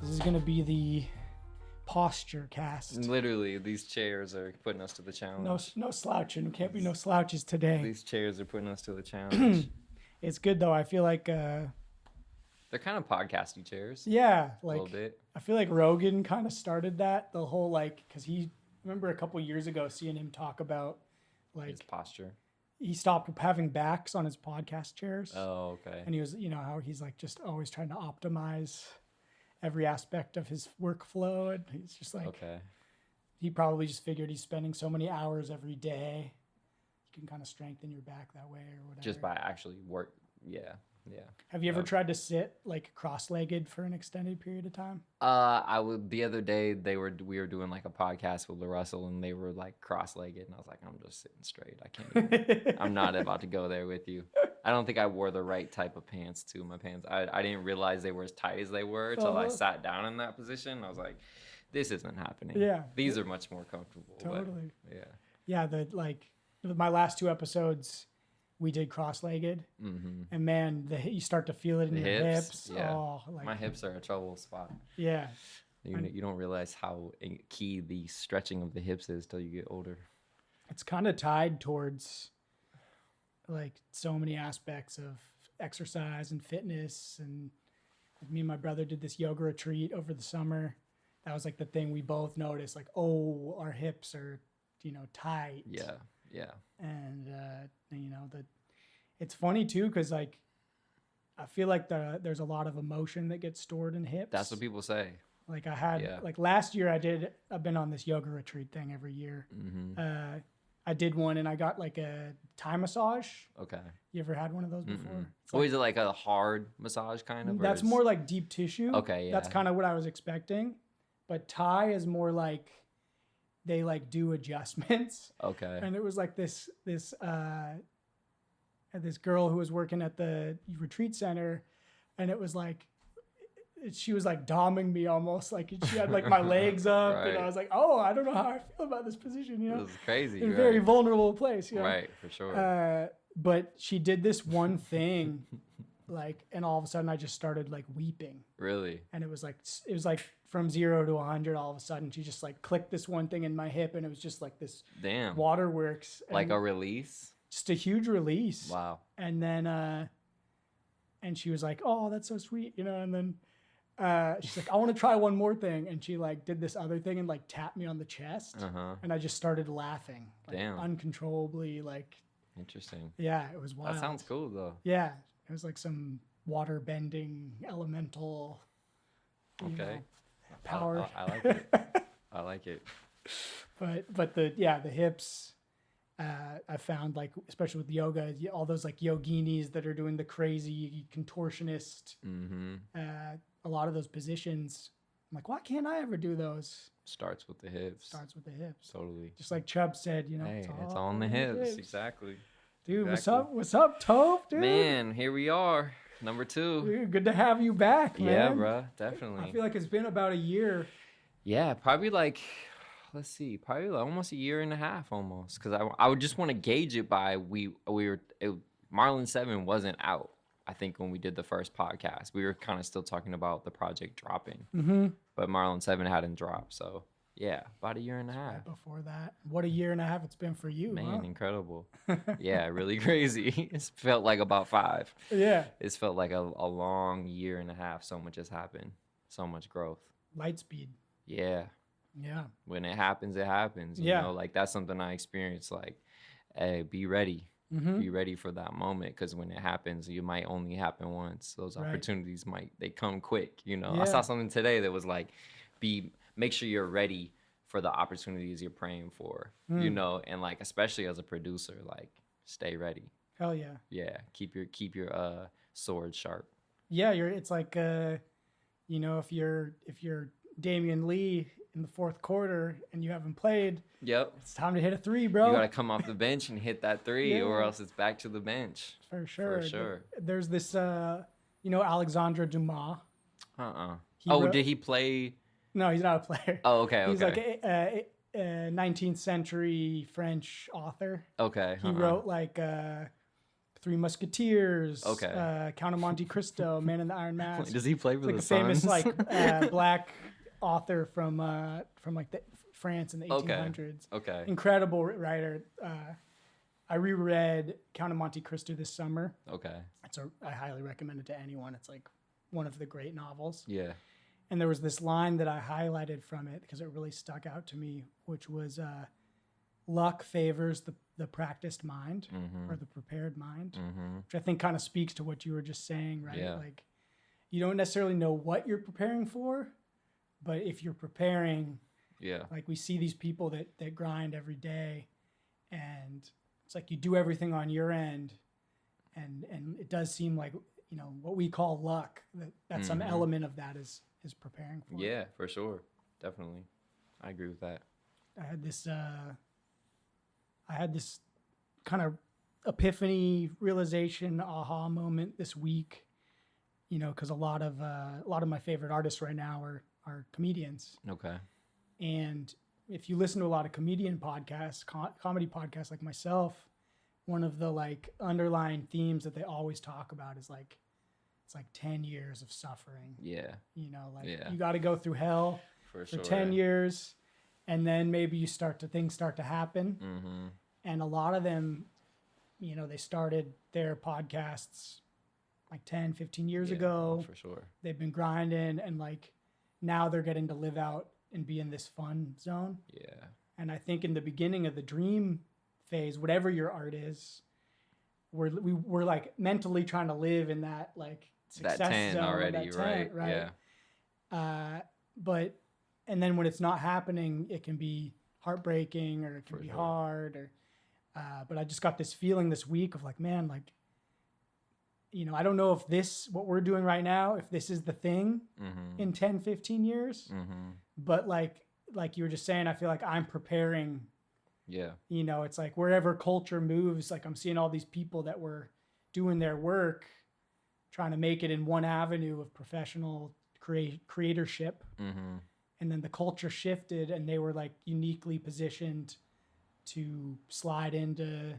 This is going to be the posture cast. Literally, these chairs are putting us to the challenge. No slouching. Can't be no slouches today. These chairs are putting us to the challenge. It's good though. I feel like They're kind of podcasty chairs. yeah, A like little bit. I feel like Rogan kind of started that, the whole like, because he remember a couple years ago seeing him talk about like His posture. he stopped having backs on his podcast chairs. Oh, okay. And he was, how he's like just always trying to optimize every aspect of his workflow. And he's just like, Okay. he probably just figured he's spending so many hours every day. You can kind of strengthen your back that way or whatever. Just by actually work. Yeah. Yeah. Have you ever tried to sit like cross-legged for an extended period of time? The other day we were doing like a podcast with LaRussell and they were like cross-legged and I was like, I'm just sitting straight. I can't even, I'm not about to go there with you. I don't think I wore the right type of pants too. My pants, I didn't realize they were as tight as they were until I sat down in that position. I was like, this isn't happening. Yeah. These are much more comfortable. Totally. But, yeah. Yeah, my last two episodes, we did cross-legged, and man, you start to feel it in your hips. Yeah. Oh, my hips are a trouble spot. Yeah. You don't realize how key the stretching of the hips is till you get older. It's kind of tied towards like so many aspects of exercise and fitness. And me and my brother did this yoga retreat over the summer. That was like the thing we both noticed, like, oh, our hips are, tight. Yeah. Yeah. And, it's funny too, because like, I feel like there's a lot of emotion that gets stored in hips. That's what people say. Like I had, like last year I've been on this yoga retreat thing every year. I did one and I got like a Thai massage. Okay. You ever had one of those before? Is it like a hard massage kind of? That's more like deep tissue. Okay, yeah. That's kind of what I was expecting. But Thai is more like they like do adjustments. Okay. And it was like this girl who was working at the retreat center, and it was like she was like doming me almost, like she had like my legs up, Right. and I was like, oh, I don't know how I feel about this position, This is crazy. in a very vulnerable place, Right, for sure. But she did this one thing, like, and all of a sudden I just started like weeping. Really? And it was like from 0 to 100, all of a sudden she just like clicked this one thing in my hip, and it was just like this waterworks. Like a release? Just a huge release. Wow. And then, and she was like, oh, that's so sweet, and then she's like, I want to try one more thing. And she like did this other thing and like tapped me on the chest. And I just started laughing, like, uncontrollably, like. Interesting. Yeah, it was wild. That sounds cool though. Yeah, it was like some water bending elemental. Power. I like it. I like it. But the hips. I found, like, especially with yoga, all those like yoginis that are doing the crazy contortionist, a lot of those positions. I'm like, why can't I ever do those? Starts with the hips. Totally. Just like Chubb said, hey, it's all in the hips. Exactly. Dude, exactly. What's up, Tope, dude? Man, here we are. Number 2. Dude, good to have you back, man. Yeah, bro, definitely. I feel like it's been about a year. Yeah, probably like, let's see, probably like almost a year and a half almost. Because I would just want to gauge it by Marlin 7 wasn't out, I think, when we did the first podcast. We were kind of still talking about the project dropping. But Marlin 7 hadn't dropped. So, yeah, about a year and a half. Right before that. What a year and a half it's been for you, man, incredible. Yeah, really crazy. It's felt like about 5. Yeah. It's felt like a long year and a half. So much has happened. So much growth. Light speed. Yeah. Yeah. When it happens, it happens. You know, like that's something I experienced. Like, hey, be ready. Be ready for that moment, because when it happens, it might only happen once. Those opportunities they come quick. I saw something today that was like, make sure you're ready for the opportunities you're praying for. And like, especially as a producer, like, stay ready. Hell yeah. Yeah, keep your sword sharp. Yeah, it's like if you're Damian Lee in the fourth quarter and you haven't played, it's time to hit a 3, bro. You got to come off the bench and hit that 3, or else it's back to the bench. For sure. There's this, Alexandre Dumas. Did he play? No, he's not a player. Oh, okay. He's like a 19th century French author. Okay. He wrote like Three Musketeers, Okay. Count of Monte Cristo, Man in the Iron Mask. Does he play for like the a famous Suns? black author from like France in the 1800s. Okay. Incredible writer. I reread Count of Monte Cristo this summer. Okay. I highly recommend it to anyone. It's like one of the great novels. Yeah. And there was this line that I highlighted from it because it really stuck out to me, which was luck favors the practiced mind or the prepared mind, which I think kind of speaks to what you were just saying, right? Yeah. Like you don't necessarily know what you're preparing for, but if you're preparing, like we see these people that grind every day, and it's like you do everything on your end, and it does seem like, you know, what we call luck, that some element of that is preparing for. Yeah, for sure. Definitely. I agree with that. I had this kind of epiphany, realization, aha moment this week, you know, because a lot of my favorite artists right now are comedians. Okay. And if you listen to a lot of comedian podcasts, comedy podcasts like myself, one of the like underlying themes that they always talk about is like, it's like 10 years of suffering. Yeah. You know, like you got to go through hell for 10 years, and then maybe things start to happen. And a lot of them, you know, they started their podcasts like 10, 15 years ago. For sure. They've been grinding, and like now they're getting to live out and be in this fun zone. Yeah. And I think in the beginning of the dream phase, whatever your art is, we're like mentally trying to live in that like success that 10 zone already, that 10, right? Yeah. And then when it's not happening, it can be heartbreaking, or it can be hard, or but I just got this feeling this week of like, man, like, you know, I don't know if what we're doing right now, if this is the thing in 10, 15 years, but like you were just saying, I feel like I'm preparing. Yeah. You know, it's like wherever culture moves, like I'm seeing all these people that were doing their work, trying to make it in one avenue of professional creatorship. And then the culture shifted, and they were like uniquely positioned to slide into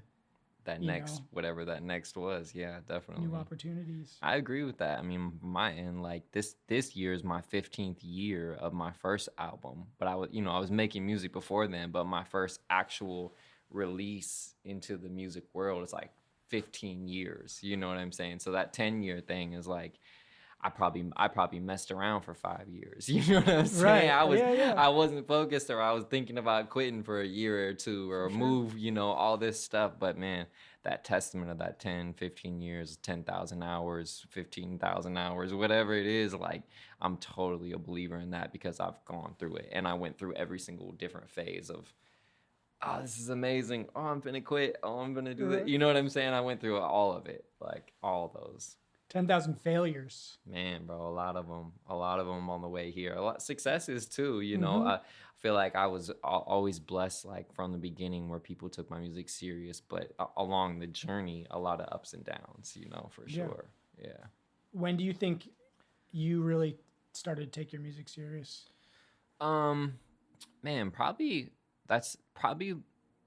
that next, whatever that next was. Yeah, definitely. New opportunities. I agree with that. I mean, my end, like this year is my 15th year of my first album, but I was making music before then, but my first actual release into the music world is like 15 years. You know what I'm saying? So that 10-year thing is like, I probably messed around for 5 years. You know what I'm saying? Right. I wasn't focused, or I was thinking about quitting for a year or two, or move, you know, all this stuff. But man, that testament of that 10, 15 years, 10,000 hours, 15,000 hours, whatever it is, like I'm totally a believer in that, because I've gone through it, and I went through every single different phase of, oh, this is amazing. Oh, I'm gonna quit. Oh, I'm gonna do it. You know what I'm saying? I went through all of it, like all those. 10,000 failures. Man, bro, a lot of them on the way here. A lot of successes too, you know. I feel like I was always blessed, like from the beginning, where people took my music serious, but along the journey, a lot of ups and downs, you know, for sure. Yeah. When do you think you really started to take your music serious? Man, that's probably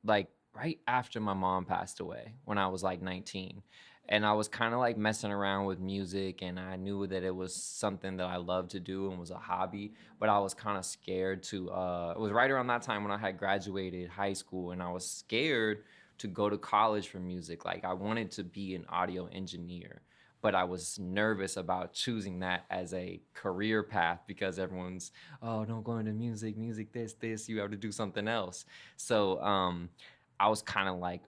like right after my mom passed away, when I was like 19. And I was kind of like messing around with music, and I knew that it was something that I loved to do and was a hobby, but I was kind of scared to, it was right around that time when I had graduated high school, and I was scared to go to college for music. Like I wanted to be an audio engineer, but I was nervous about choosing that as a career path, because everyone's, oh, don't go into music, this, you have to do something else. So I was kind of like,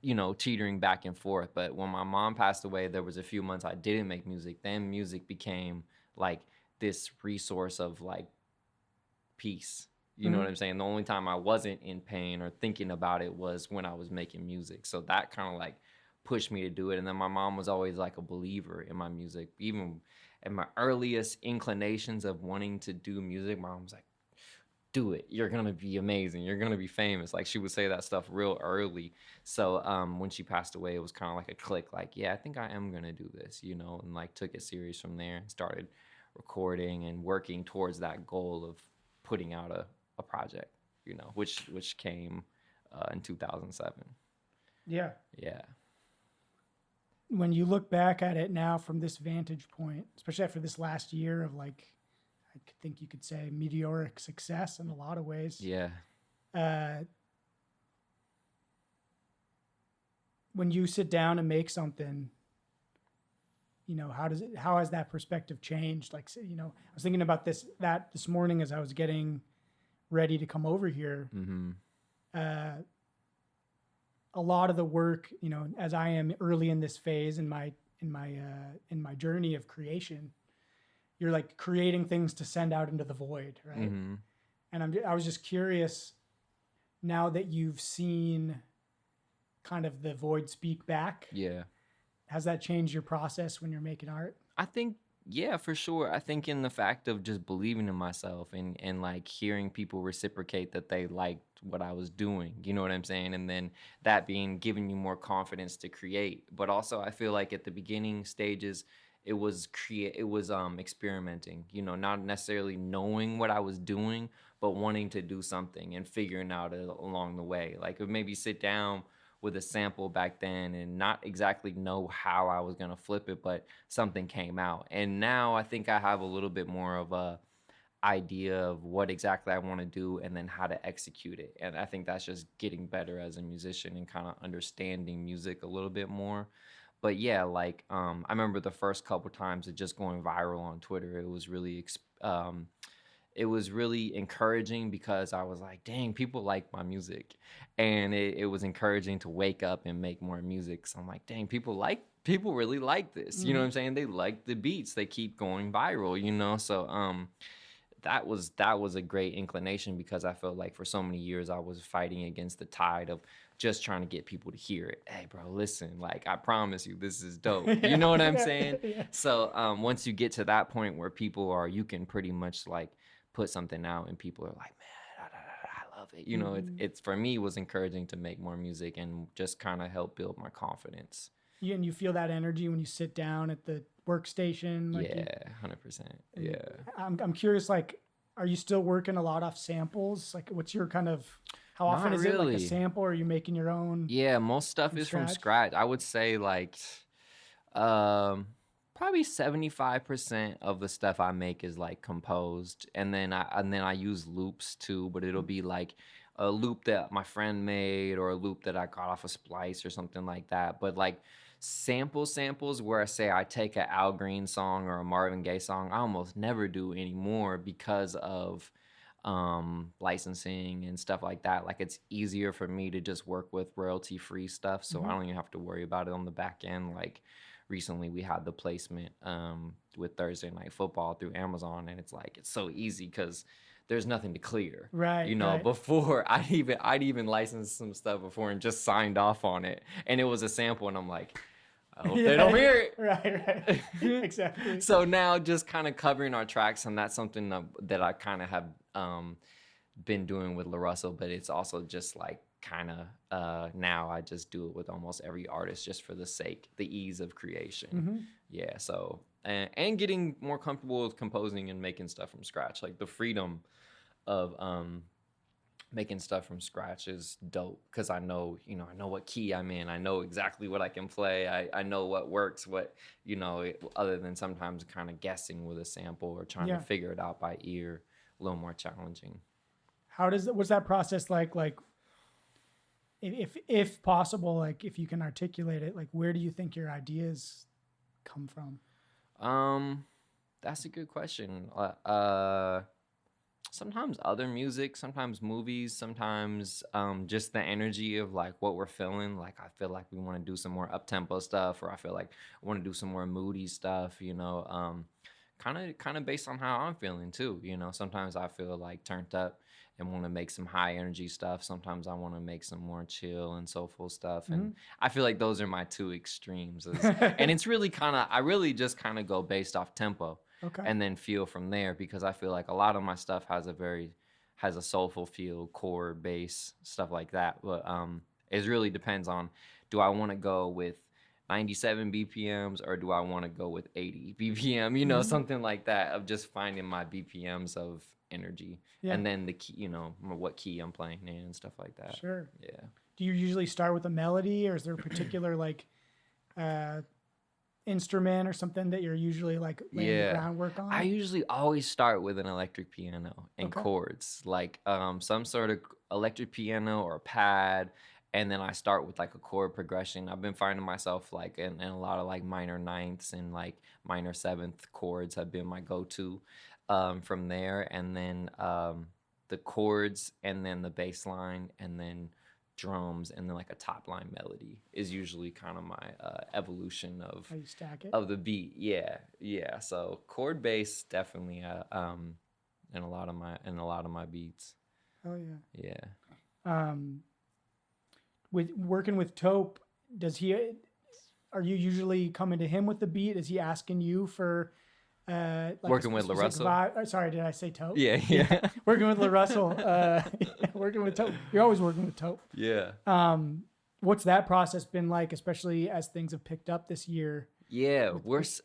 you know, teetering back and forth. But when my mom passed away, there was a few months I didn't make music. Then music became like this resource of like peace. You know what I'm saying? The only time I wasn't in pain or thinking about it was when I was making music. So that kind of like pushed me to do it. And then my mom was always like a believer in my music. Even in my earliest inclinations of wanting to do music, my mom was like, do it. You're going to be amazing. You're going to be famous. Like she would say that stuff real early. So when she passed away, it was kind of like a click, like, yeah, I think I am going to do this, you know, and like took it serious from there and started recording and working towards that goal of putting out a project, you know, which came in 2007. Yeah. Yeah. when you look back at it now from this vantage point, especially after this last year of like, I think you could say meteoric success in a lot of ways. Yeah. When you sit down and make something, you know, how has that perspective changed? Like, you know, I was thinking about this morning as I was getting ready to come over here. A lot of the work, you know, as I am early in this phase in my journey of creation, you're like creating things to send out into the void, right? And I was just curious, now that you've seen kind of the void speak back. Yeah. Has that changed your process when you're making art? I think, yeah, for sure. I think in the fact of just believing in myself and like hearing people reciprocate that they liked what I was doing, you know what I'm saying? And then that being giving you more confidence to create. But also I feel like at the beginning stages, it was experimenting, you know, not necessarily knowing what I was doing, but wanting to do something and figuring out it along the way. Like maybe sit down with a sample back then and not exactly know how I was going to flip it, but something came out. And now I think I have a little bit more of a idea of what exactly I want to do and then how to execute it. And I think that's just getting better as a musician and kind of understanding music a little bit more. But yeah, like I remember the first couple times of just going viral on Twitter, it was really encouraging because I was like, dang, people like my music. And it was encouraging to wake up and make more music. So I'm like, dang, people really like this. You know what I'm saying? They like the beats. They keep going viral, you know? So that was a great inclination because I felt like for so many years I was fighting against the tide of just trying to get people to hear it. Hey, bro, listen, like I promise you, this is dope. You know what I'm saying? Yeah. So once you get to that point where you can pretty much like put something out and people are like, man, I love it. You know, it's for me, it was encouraging to make more music and just kind of help build my confidence. Yeah, and you feel that energy when you sit down at the workstation. Like yeah, 100%. Yeah. I'm curious, like, are you still working a lot off samples? Like, what's your kind of, how often is it like a sample, or are you making your own? Yeah, most stuff is from scratch. I would say like probably 75% of the stuff I make is like composed, and then I use loops too, but it'll be like a loop that my friend made or a loop that I got off a Splice or something like that. But like samples where I say I take an Al Green song or a Marvin Gaye song, I almost never do anymore because of licensing and stuff like that. Like it's easier for me to just work with royalty free stuff, so I don't even have to worry about it on the back end. Like recently we had the placement with Thursday Night Football through Amazon, and it's like it's so easy because there's nothing to clear, right? You know, right. Before I'd even licensed some stuff before and just signed off on it, and it was a sample, and I'm like, I hope they don't hear it. Right. Exactly. So now just kind of covering our tracks, and that's something that I kind of have been doing with LaRussell, but it's also just like kind of now I just do it with almost every artist just for the ease of creation. Yeah, so and getting more comfortable with composing and making stuff from scratch. Like the freedom of making stuff from scratch is dope because I know what key I'm in. I know exactly what I can play. I know what works, other than sometimes kind of guessing with a sample or trying to figure it out by ear, a little more challenging. What's that process like? Like, if possible, like if you can articulate it, like where do you think your ideas come from? That's a good question. Sometimes other music, sometimes movies, sometimes just the energy of like what we're feeling. Like I feel like we want to do some more up-tempo stuff, or I feel like I want to do some more moody stuff, kind of based on how I'm feeling too. Sometimes I feel like turned up and want to make some high energy stuff. Sometimes I want to make some more chill and soulful stuff. And I feel like those are my two extremes. And it's really I really just kind of go based off tempo. Okay. And then feel from there, because I feel like a lot of my stuff has a soulful feel, chord, bass, stuff like that. But it really depends on, do I want to go with 97 BPMs or do I want to go with 80 BPM, something like that, of just finding my BPMs of energy. Yeah. And then the key, what key I'm playing in and stuff like that. Sure. Yeah. Do you usually start with a melody, or is there a particular instrument or something that you're usually like laying the groundwork on? I usually always start with an electric piano and chords, like some sort of electric piano or a pad, and then I start with like a chord progression. I've been finding myself like in a lot of like minor ninths and like minor seventh chords have been my go-to from there, and then the chords, and then the bass line, and then drums, and then like a top line melody is usually kind of my evolution of how you stack it of the beat. Yeah. So chord bass definitely in a lot of my beats. Oh yeah. Yeah. With working with Tope, are you usually coming to him with the beat? Is he asking you for like working with LaRussell? Sorry, did I say Tope? Yeah. Working with LaRussell. Working with Tope. You're always working with Tope. Yeah. What's that process been like, especially as things have picked up this year? Yeah,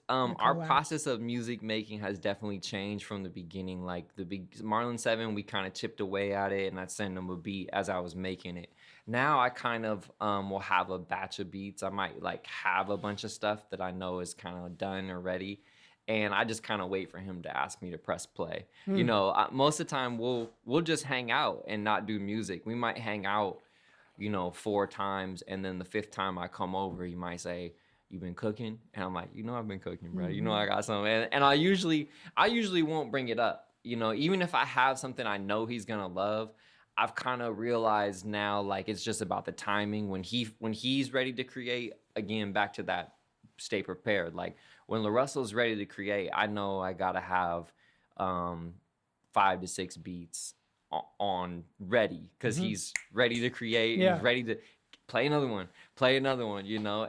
our process of music making has definitely changed from the beginning. Like Marlon 7, we kind of chipped away at it, and I'd send him a beat as I was making it. Now I kind of will have a batch of beats. I might like have a bunch of stuff that I know is kind of done or ready, and I just kind of wait for him to ask me to press play. You know, most of the time we'll just hang out and not do music. We might hang out, 4 times, and then the 5th time I come over, he might say, "You been cooking?" And I'm like, I've been cooking, bro. I got something. And I usually won't bring it up. Even if I have something I know he's gonna love, I've kind of realized now, like, it's just about the timing. When he's ready to create, again, back to that, stay prepared. Like when LaRussell's ready to create, I know I gotta have 5 to 6 beats on ready, because he's ready to create. Yeah. He's ready to play another one,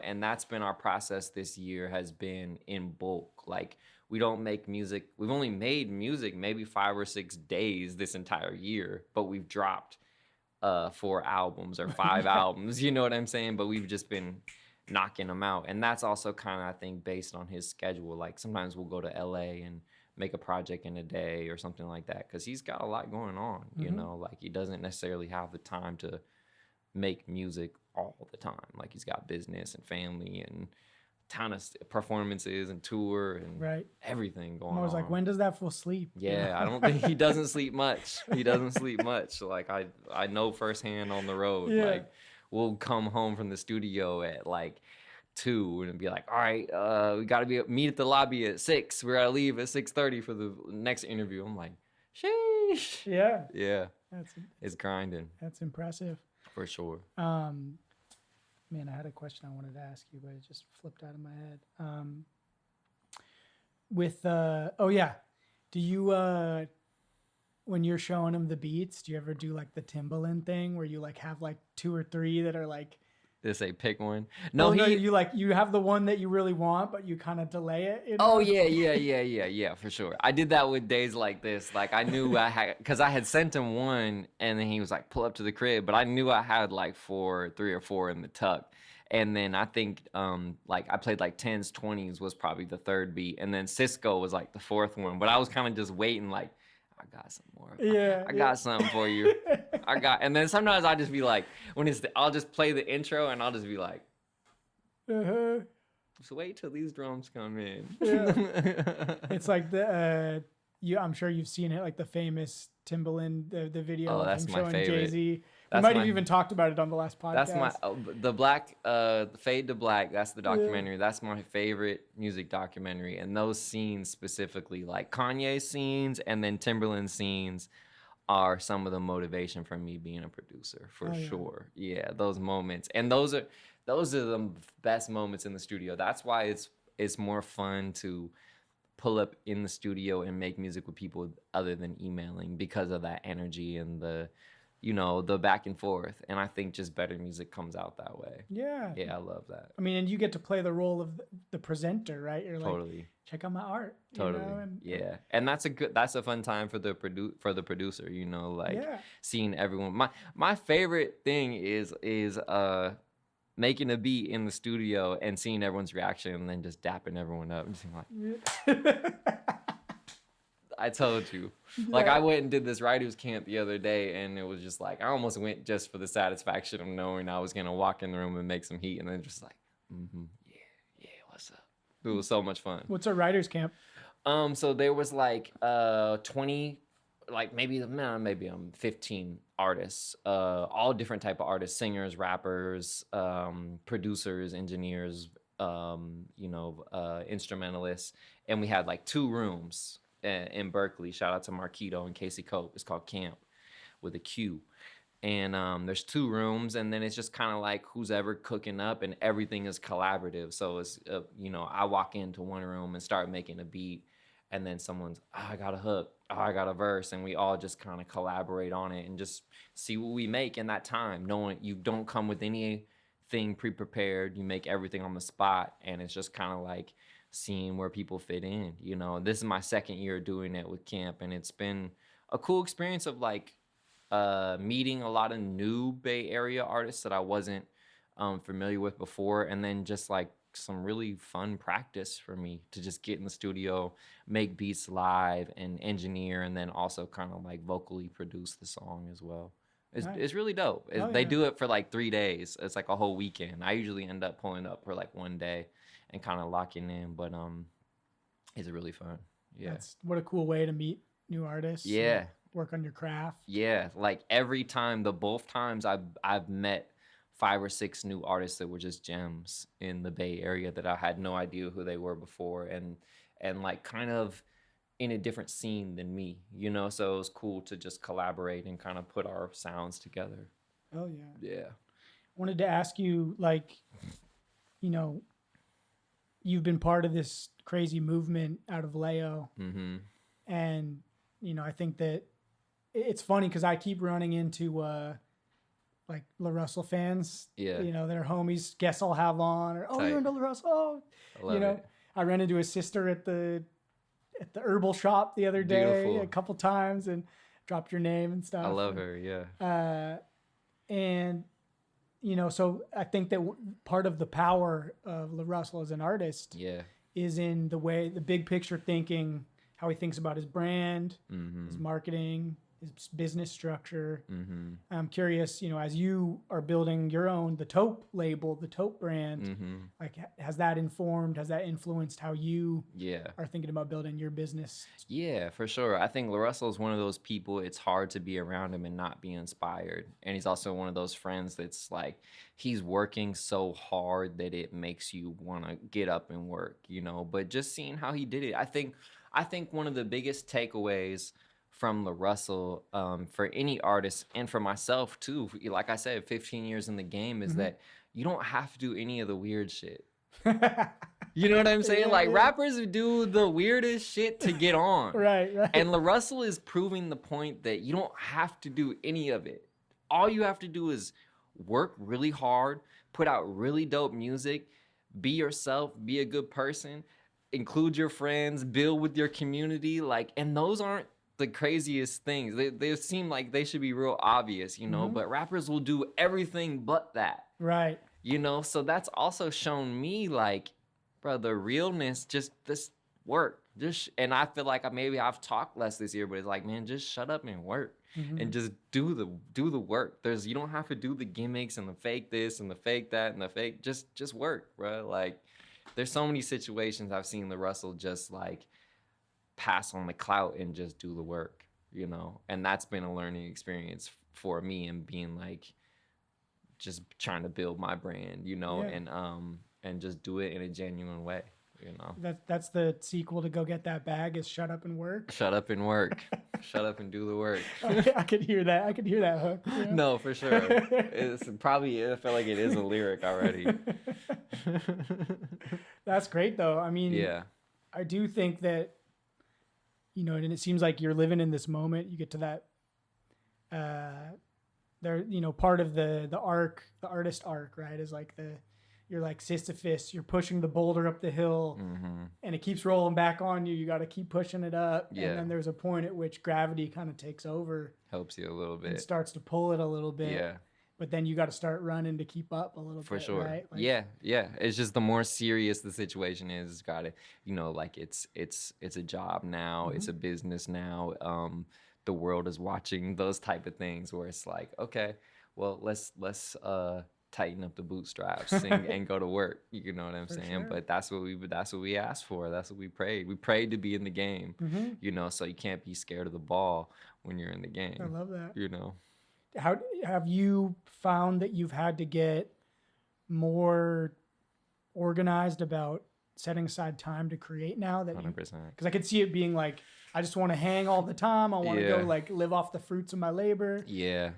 and that's been our process this year, has been in bulk. Like, we don't make music. We've only made music maybe 5 or 6 days this entire year, but we've dropped 4 albums or 5 albums, you know what I'm saying? But we've just been knocking them out. And that's also kind of, I think, based on his schedule. Like sometimes we'll go to LA and make a project in a day or something like that, because he's got a lot going on, like he doesn't necessarily have the time to make music all the time. Like he's got business and family and ton of performances and tour and everything going on. I was like, when does that fool sleep? Yeah, I don't think he doesn't sleep much. He doesn't sleep much. Like I know firsthand on the road. Yeah. Like we'll come home from the studio at like 2 and be like, all right, we got to meet at the lobby at 6. We're gonna leave at 6:30 for the next interview. I'm like, sheesh. Yeah. It's grinding. That's impressive. For sure. Man, I had a question I wanted to ask you, but it just flipped out of my head. Do you when you're showing them the beats, do you ever do like the Timbaland thing where you like have like 2 or 3 that are like, they say pick one? No, you have the one that you really want, but you kind of delay it. Oh yeah, for sure. I did that with Days Like This. Like I knew I had, because I had sent him one, and then he was like, pull up to the crib, but I knew I had like 3 or 4 in the tuck. And then I think like I played like 10s, 20s was probably the 3rd beat, and then Cisco was like the 4th one. But I was kind of just waiting, like, I got some more. I got something for you. And then sometimes I just be like, I'll just play the intro, and I'll just be like, just wait till these drums come in. Yeah. It's like I'm sure you've seen it, like the famous Timbaland, the video of him showing Jay-Z. You might have even talked about it on the last podcast. That's the Black, Fade to Black. That's the documentary. Yeah. That's my favorite music documentary. And those scenes specifically, like Kanye scenes and then Timbaland scenes, are some of the motivation for me being a producer, for sure. Yeah, those moments. And those are the best moments in the studio. That's why it's more fun to pull up in the studio and make music with people other than emailing, because of that energy and the back and forth. And I think just better music comes out that way. Yeah. Yeah, I love that. I mean, and you get to play the role of the presenter, right? You're totally. Like, check out my art. Totally. Yeah. And that's a fun time for the producer, seeing everyone. My favorite thing is making a beat in the studio and seeing everyone's reaction, and then just dapping everyone up and being like, I told you. Yeah. Like, I went and did this writers camp the other day, and it was just like, I almost went just for the satisfaction of knowing I was going to walk in the room and make some heat, and then just like, yeah, what's up? It was so much fun. What's a writer's camp? So there was like 20, like maybe 15 artists, all different type of artists, singers, rappers, producers, engineers, instrumentalists, and we had like 2 rooms in Berkeley. Shout out to Marquito and Casey Cope. It's called Camp with a Q. And there's 2 rooms, and then it's just kind of like who's ever cooking up, and everything is collaborative. So it's I walk into one room and start making a beat, and then someone's, I got a hook, I got a verse, and we all just kind of collaborate on it and just see what we make in that time, knowing you don't come with anything pre-prepared. You make everything on the spot, and it's just kind of like seeing where people fit in. This is my 2nd year doing it with Camp, and it's been a cool experience of like meeting a lot of new Bay Area artists that I wasn't familiar with before, and then just like some really fun practice for me to just get in the studio, make beats live, and engineer, and then also kind of like vocally produce the song as well. It's really dope. They do it for like 3 days. It's like a whole weekend. I usually end up pulling up for like 1 day and kind of locking in, but it's really fun. Yeah. What a cool way to meet new artists. Yeah. Work on your craft. Yeah, like every time, both times I've met 5 or 6 new artists that were just gems in the Bay Area that I had no idea who they were before, and like kind of in a different scene than me, so it was cool to just collaborate and kind of put our sounds together. Oh yeah. Yeah. Wanted to ask you, like, you've been part of this crazy movement out of Leo. Mm-hmm. And I think that it's funny because I keep running into like LaRussell fans. Yeah. Their homies, guess I'll have on, or you're into LaRussell. Oh, I love it. I ran into his sister at the herbal shop the other day. Beautiful. A couple times, and dropped your name and stuff. I love her. Yeah. And so I think that part of the power of LaRussell as an artist, is in the big picture thinking, how he thinks about his brand, his marketing, his business structure. Mm-hmm. I'm curious, as you are building your own, the Tope label, the Tope brand, like has that influenced how you are thinking about building your business? Yeah, for sure. I think LaRussell is one of those people, it's hard to be around him and not be inspired. And he's also one of those friends that's like, he's working so hard that it makes you want to get up and work, but just seeing how he did it. I think one of the biggest takeaways from LaRussell, for any artist and for myself too, like I said, 15 years in the game, is that you don't have to do any of the weird shit. You know what I'm saying? Rappers do the weirdest shit to get on. Right. And LaRussell is proving the point that you don't have to do any of it. All you have to do is work really hard, put out really dope music, be yourself, be a good person, include your friends, build with your community, and those aren't the craziest things. They seem like they should be real obvious, but rappers will do everything but that. Right. So that's also shown me, like, bro, the realness, just this work. And I feel like maybe I've talked less this year, but it's like, man, just shut up and work. And just do the work. You don't have to do the gimmicks and the fake this and the fake that and the fake, just work, bro. Like, there's so many situations I've seen LaRussell just like pass on the clout and just do the work, and that's been a learning experience for me, and being like, just trying to build my brand, and just do it in a genuine way, That's the sequel to Go Get That Bag, is shut up and work. Shut up and work. Shut up and do the work. I could hear that. I could hear that hook. No, for sure. It's probably, I feel like it is a lyric already. That's great though. I mean, I do think that, and it seems like you're living in this moment. You get to that, part of the arc, the artist arc, right? Is like you're like Sisyphus, you're pushing the boulder up the hill, and it keeps rolling back on you. You got to keep pushing it up. Yeah. And then there's a point at which gravity kind of takes over. Helps you a little bit. And starts to pull it a little bit. Yeah. But then you got to start running to keep up a little bit. For sure. Right? Like, yeah. It's just the more serious the situation is, got to, like it's a job now. It's a business now. The world is watching those type of things where it's like, okay, well, let's tighten up the bootstraps and go to work. You know what I'm saying? Sure. But that's what we asked for. That's what we prayed. We prayed to be in the game, you know, so you can't be scared of the ball when you're in the game. I love that. You know. How have you found that you've had to get more organized about setting aside time to create now? That 100%. Because I could see it being like, I just want to hang all the time. I want to go like live off the fruits of my labor. Yeah.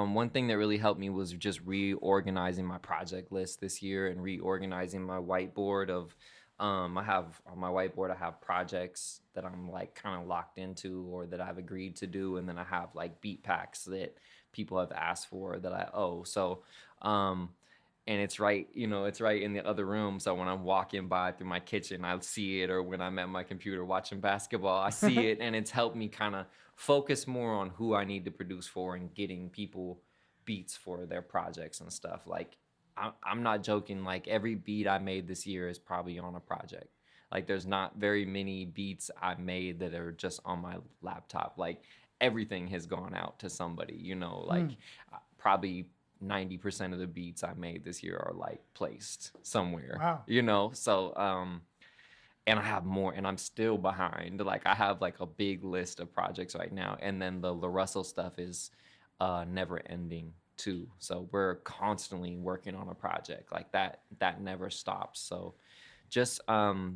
One thing that really helped me was just reorganizing my project list this year and reorganizing my whiteboard of I have on my whiteboard, I have projects that I'm like kind of locked into or that I've agreed to do. And then I have like beat packs that people have asked for that I owe. So, and it's right in the other room. So when I'm walking by through my kitchen, I'll see it. Or when I'm at my computer watching basketball, I see it. And it's helped me kind of focus more on who I need to produce for and getting people beats for their projects and stuff. Like, I'm not joking. Like, every beat I made this year is probably on a project. Like, there's not very many beats I made that are just on my laptop. Like, everything has gone out to somebody, you know, like probably 90% of the beats I made this year are like placed somewhere. Wow. You know, so and I have more, and I'm still behind. Like, I have like a big list of projects right now, and then the LaRussell stuff is never ending too. So we're constantly working on a project like that never stops. So just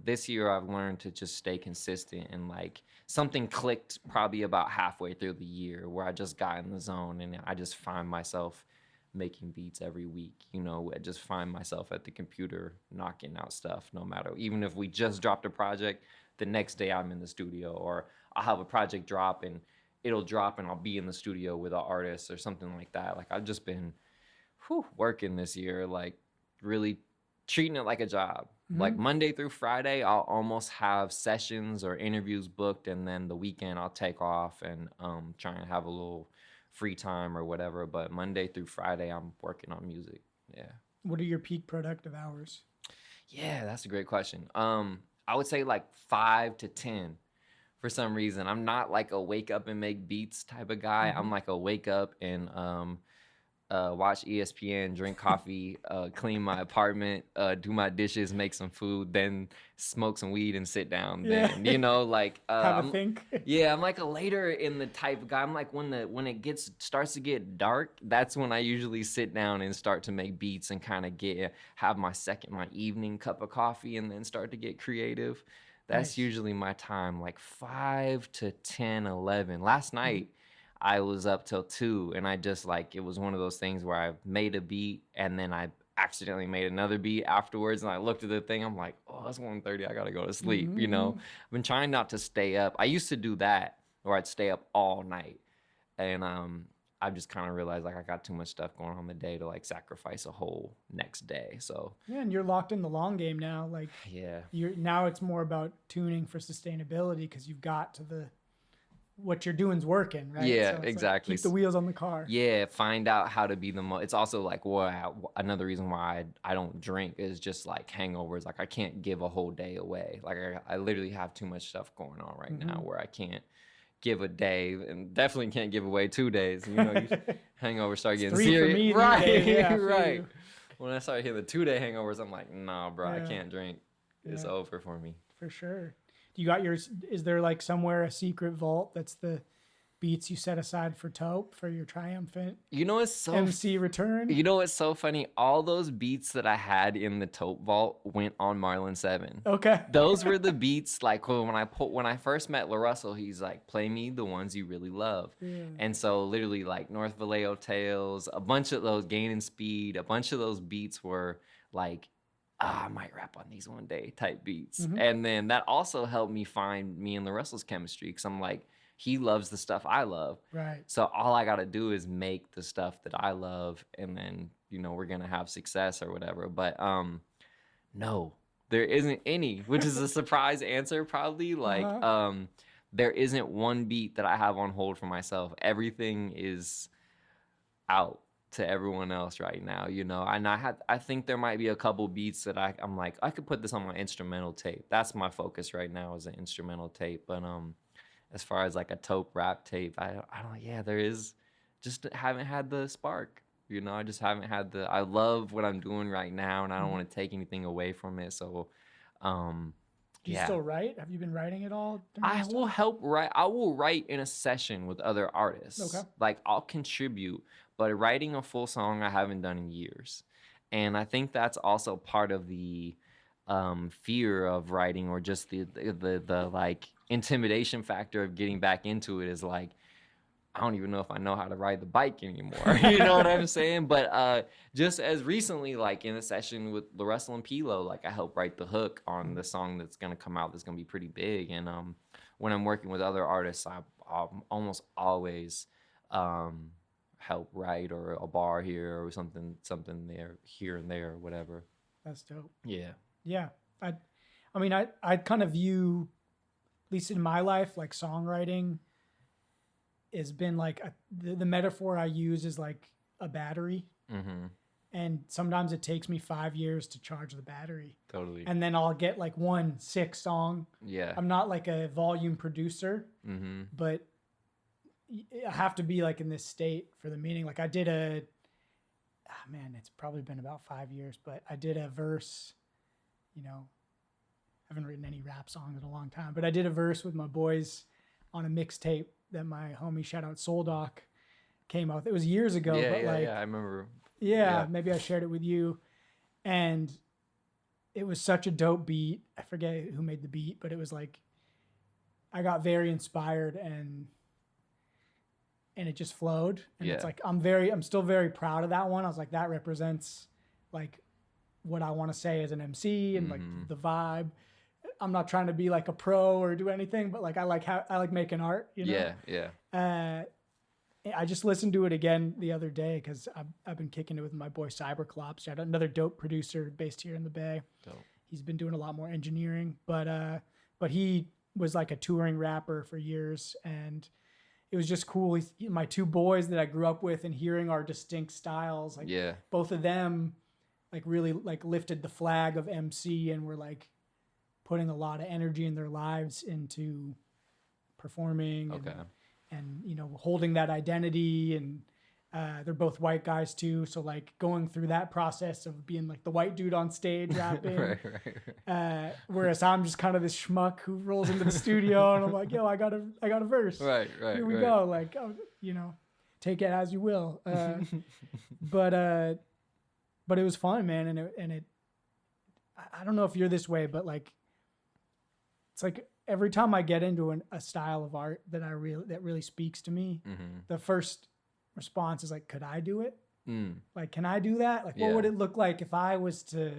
this year I've learned to just stay consistent, and like something clicked probably about halfway through the year where I just got in the zone and I just find myself making beats every week. You know, I just find myself at the computer knocking out stuff, no matter, even if we just dropped a project, the next day I'm in the studio, or I'll have a project drop and it'll drop and I'll be in the studio with an artist or something like that. Like, I've just been working this year, like really treating it like a job. Like Monday through Friday, I'll almost have sessions or interviews booked, and then the weekend I'll take off and try and have a little free time or whatever. But Monday through Friday, I'm working on music. Yeah. What are your peak productive hours? Yeah, that's a great question. I would say like 5 to 10. For some reason, I'm not like a wake up and make beats type of guy. I'm like a wake up and watch ESPN, drink coffee, clean my apartment, do my dishes, make some food, then smoke some weed and sit down. Then, you know, like have a think. Yeah, I'm like a later in the type of guy. I'm like when it starts to get dark, that's when I usually sit down and start to make beats and kind of have my evening cup of coffee and then start to get creative. That's usually my time, like 5 to 10, 11. Last night, I was up till 2, and I just it was one of those things where I made a beat and then I accidentally made another beat afterwards, and I looked at the thing, I'm like, oh, it's 1:30, I gotta go to sleep, you know? I've been trying not to stay up. I used to do that, or I'd stay up all night, and I've just kind of realized like I got too much stuff going on in the day to like sacrifice a whole next day. So yeah, and you're locked in the long game now. Like now it's more about tuning for sustainability because you've got to what you're doing's working, right? Yeah, so exactly. Like, keep the wheels on the car. Yeah, find out how to be the most. It's also like another reason why I don't drink is just like hangovers. Like, I can't give a whole day away. Like, I literally have too much stuff going on right now where I can't give a day, and definitely can't give away 2 days. You know, hangovers start getting serious. For me, right? Yeah, right. You. When I start hitting the 2-day hangovers, I'm like, nah, bro, I can't drink. It's over for me. For sure. You got yours? Is there like somewhere a secret vault that's the beats you set aside for Tope for your triumphant? You know, it's so MC return. You know, it's so funny. All those beats that I had in the Tope vault went on Marlon 7. Okay. Those were the beats. Like when I first met LaRussell, he's like, play me the ones you really love. Yeah. And so literally like North Vallejo Tales, a bunch of those Gain and Speed, a bunch of those beats were like, I might rap on these one day type beats. And then that also helped me find me and LaRussell's chemistry, because I'm like, he loves the stuff I love. Right. So all I got to do is make the stuff that I love, and then, you know, we're going to have success or whatever. But no, there isn't any, which is a surprise answer probably. Like, there isn't one beat that I have on hold for myself. Everything is out to everyone else right now, you know. And I think there might be a couple beats that I'm like, I could put this on my instrumental tape. That's my focus right now, is an instrumental tape. But as far as like a Tope rap tape, I don't. Yeah, there is. Just haven't had the spark. You know, I just haven't had I love what I'm doing right now, and I don't want to take anything away from it. So, do you still write? Have you been writing at all? I will help write. I will write in a session with other artists. Okay. Like, I'll contribute, but writing a full song I haven't done in years. And I think that's also part of the fear of writing, or just the like intimidation factor of getting back into it, is like, I don't even know if I know how to ride the bike anymore. You know what I'm saying? But just as recently, like in a session with LaRussell and E40, like I helped write the hook on the song that's gonna come out, that's gonna be pretty big. And when I'm working with other artists, I almost always help write, or a bar here or something there, here and there, or whatever. That's dope. Yeah. Yeah. I mean, I kind of view, at least in my life, like songwriting has been like the metaphor I use is like a battery. Mm-hmm. And sometimes it takes me 5 years to charge the battery. Totally. And then I'll get like 1 sick song. Yeah. I'm not like a volume producer, but I have to be like in this state for the meaning. Like I did it's probably been about 5 years, but I did a verse, you know, I haven't written any rap songs in a long time, but I did a verse with my boys on a mixtape that my homie, shout out Soul Doc, came out. It was years ago, but I remember. Yeah, maybe I shared it with you. And it was such a dope beat. I forget who made the beat, but it was like, I got very inspired and it just flowed. And it's like, I'm still very proud of that one. I was like, that represents like what I want to say as an MC and like the vibe. I'm not trying to be like a pro or do anything, but like I like making art, you know? Yeah. I just listened to it again the other day because I've been kicking it with my boy Cyberclops. Shout out, another dope producer based here in the Bay. Dope. He's been doing a lot more engineering, but he was like a touring rapper for years, and it was just cool. My 2 boys that I grew up with, and hearing our distinct styles, like both of them, like really like lifted the flag of MC and were like putting a lot of energy in their lives into performing and you know, holding that identity. And they're both white guys too, so like going through that process of being like the white dude on stage rapping, right. Whereas I'm just kind of this schmuck who rolls into the studio and I'm like, yo, I got a verse, right here we go, like, you know, take it as you will. But it was fun, man. And it I don't know if you're this way, but like, it's like every time I get into a style of art that really speaks to me, the first response is like, could I do it? Like, can I do that? Like, what would it look like if I was to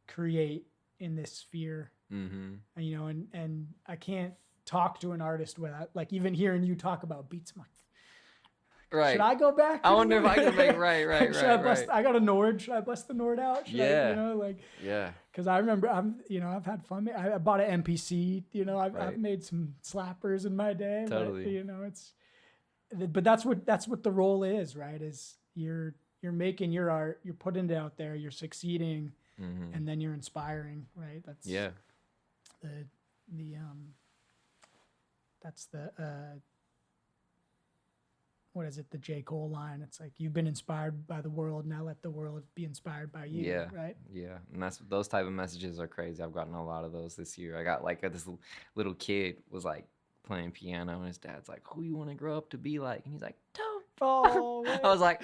create in this sphere? And, you know, and I can't talk to an artist without, like, even hearing you talk about beats, I'm like, right. Should I go back? I wonder if I can make right. I got a Nord. Should I bust the Nord out? Should I, you know, like, because I remember I've had fun. I bought an MPC. You know, I've made some slappers in my day. Totally. But, you know, but that's what the role is, right? Is you're making your art, you're putting it out there, you're succeeding, and then you're inspiring, right? That's what is it? The J. Cole line. It's like, you've been inspired by the world, now let the world be inspired by you. Right? Yeah. And those type of messages are crazy. I've gotten a lot of those this year. I got like this little kid was like playing piano, and his dad's like, who you want to grow up to be like? And he's like, Tope. Oh, I was like,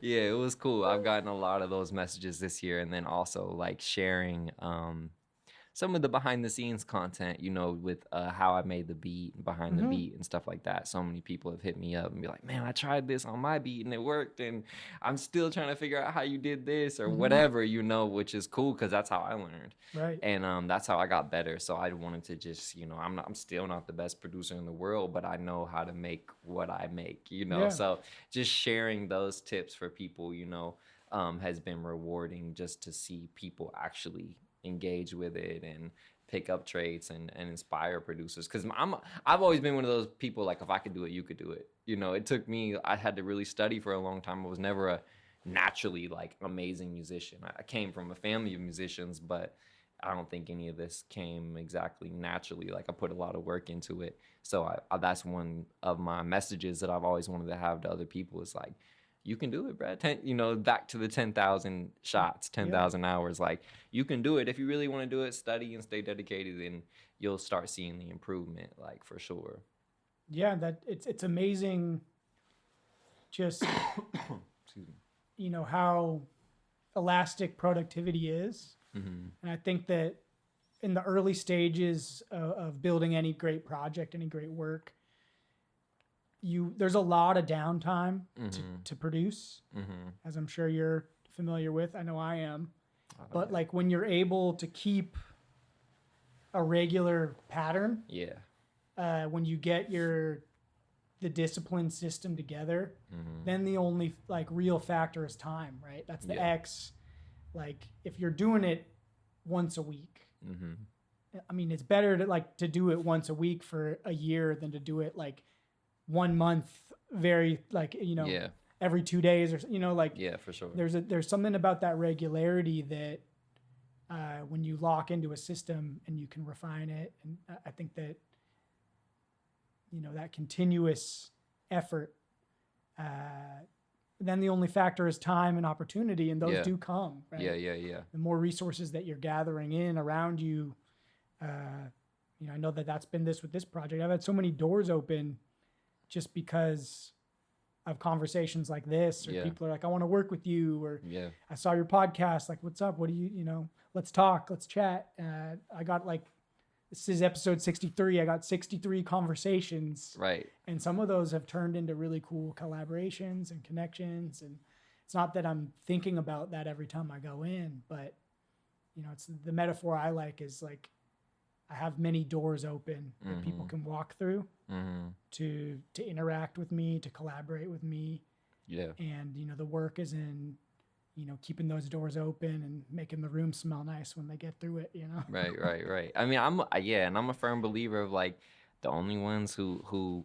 yeah, it was cool. I've gotten a lot of those messages this year. And then also like sharing some of the behind the scenes content, you know, with how I made the beat and behind the beat and stuff like that. So many people have hit me up and be like, man, I tried this on my beat and it worked, and I'm still trying to figure out how you did this or whatever, you know, which is cool because that's how I learned. Right. And that's how I got better. So I wanted to just, you know, I'm still not the best producer in the world, but I know how to make what I make, you know. So just sharing those tips for people, you know, has been rewarding, just to see people actually engage with it and pick up traits and inspire producers. Because I've always been one of those people, like, if I could do it, you could do it. You know, it took me, I had to really study for a long time. I was never a naturally like amazing musician. I came from a family of musicians, but I don't think any of this came exactly naturally. Like, I put a lot of work into it. So that's one of my messages that I've always wanted to have to other people. Is like, you can do it, Brad. Back to the 10,000 shots, 10,000 hours. Like, you can do it. If you really want to do it, study and stay dedicated, and you'll start seeing the improvement, like, for sure. Yeah, that it's amazing just Excuse me. How elastic productivity is. Mm-hmm. And I think that in the early stages of building any great project, any great work, there's a lot of downtime to produce, as I'm sure you're familiar with. I know I am. But like when you're able to keep a regular pattern, when you get the discipline system together, then the only like real factor is time, right? That's the X. Like if you're doing it once a week, I mean, it's better to do it once a week for a year than to do it like 1 month, very every 2 days, or for sure. There's something about that regularity that when you lock into a system and you can refine it, and I think that that continuous effort, then the only factor is time and opportunity, and those do come, right? The more resources that you're gathering in around you, I know that's been with this project. I've had so many doors open just because of conversations like this, or people are like, I want to work with you, or I saw your podcast, like, what's up? What do you, let's talk, let's chat. I got this is episode 63. I got 63 conversations. Right. And some of those have turned into really cool collaborations and connections. And it's not that I'm thinking about that every time I go in, but it's the metaphor I like is like, I have many doors open that people can walk through to interact with me, to collaborate with me. Yeah. And, the work is in, keeping those doors open and making the room smell nice when they get through it, Right. I mean, I'm a firm believer of like the only ones who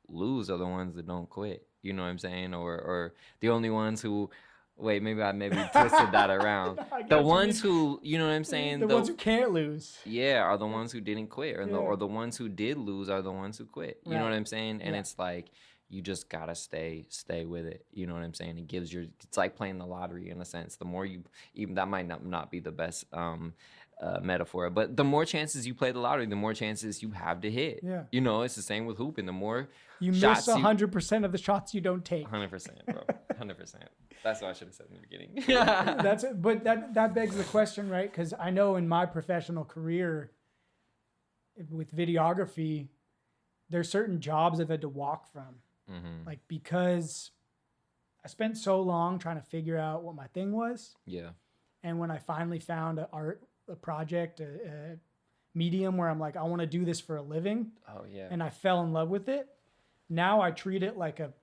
lose are the ones that don't quit. You know what I'm saying? Or the only ones who, wait, maybe I twisted that around. The ones who, you know what I'm saying? The ones who can't lose. Yeah, are the ones who didn't quit. Or the ones who did lose are the ones who quit. You know what I'm saying? And it's like, you just gotta stay with it. You know what I'm saying? It's like playing the lottery in a sense. The more even that might not be the best metaphor, but the more chances you play the lottery, the more chances you have to hit. Yeah. It's the same with hooping. The more you miss 100% of the shots you don't take. 100%, bro. 100%. That's what I should have said in the beginning. That's it. But that begs the question, right? Because I know in my professional career with videography, there's certain jobs I've had to walk from. Like, because I spent so long trying to figure out what my thing was. Yeah. And when I finally found a project, a medium where I'm like, I want to do this for a living. Oh yeah. And I fell in love with it. Now I treat it like a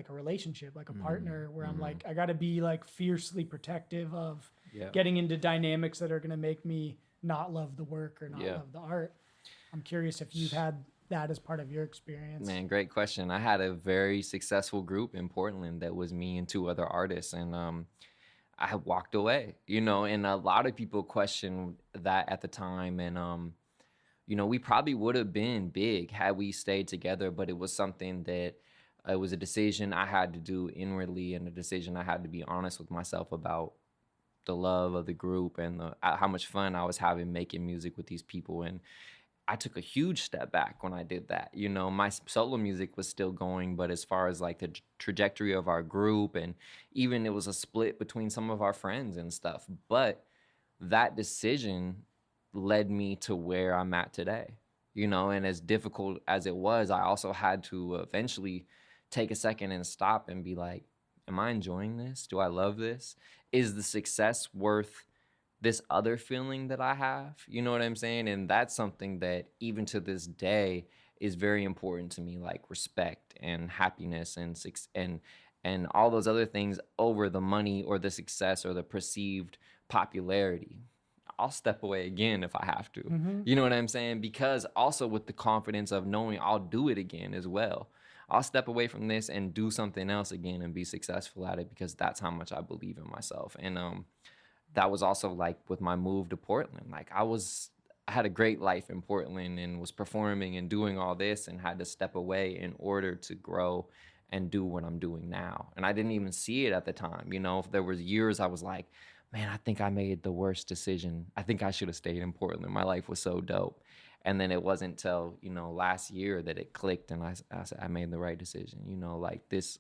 relationship, like a partner, where I'm like, I got to be like fiercely protective of getting into dynamics that are going to make me not love the work or not love the art. I'm curious if you've had that as part of your experience. Man, great question. I had a very successful group in Portland that was me and 2 other artists, and I had walked away, and a lot of people questioned that at the time, and we probably would have been big had we stayed together, but it was something that it was a decision I had to do inwardly, and a decision I had to be honest with myself about the love of the group and how much fun I was having making music with these people. And I took a huge step back when I did that. My solo music was still going, but as far as like the trajectory of our group, and even it was a split between some of our friends and stuff. But that decision led me to where I'm at today, and as difficult as it was, I also had to eventually take a second and stop and be like, am I enjoying this? Do I love this? Is the success worth this other feeling that I have? You know what I'm saying? And that's something that even to this day is very important to me, like respect and happiness and all those other things over the money or the success or the perceived popularity. I'll step away again if I have to. You know what I'm saying? Because also with the confidence of knowing I'll do it again as well. I'll step away from this and do something else again and be successful at it, because that's how much I believe in myself. And that was also like with my move to Portland. Like I had a great life in Portland and was performing and doing all this and had to step away in order to grow and do what I'm doing now. And I didn't even see it at the time. You know, if there was years I was like, man, I think I made the worst decision. I think I should have stayed in Portland. My life was so dope. And then it wasn't until, you know, last year that it clicked and I said I made the right decision. You know, like this,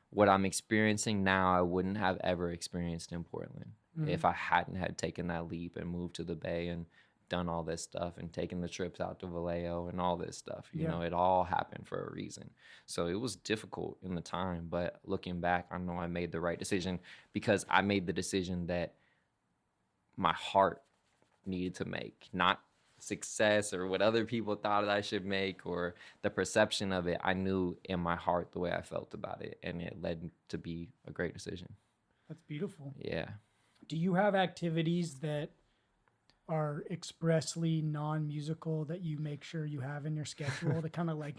what I'm experiencing now, I wouldn't have ever experienced in Portland if I hadn't had taken that leap and moved to the Bay and done all this stuff and taken the trips out to Vallejo and all this stuff. You know, it all happened for a reason. So it was difficult in the time, but looking back, I know I made the right decision because I made the decision that my heart needed to make, not success or what other people thought I should make or the perception of it. I knew in my heart the way I felt about it, and it led to be a great decision. That's beautiful. Yeah. Do you have activities that are expressly non-musical that you make sure you have in your schedule to kind of like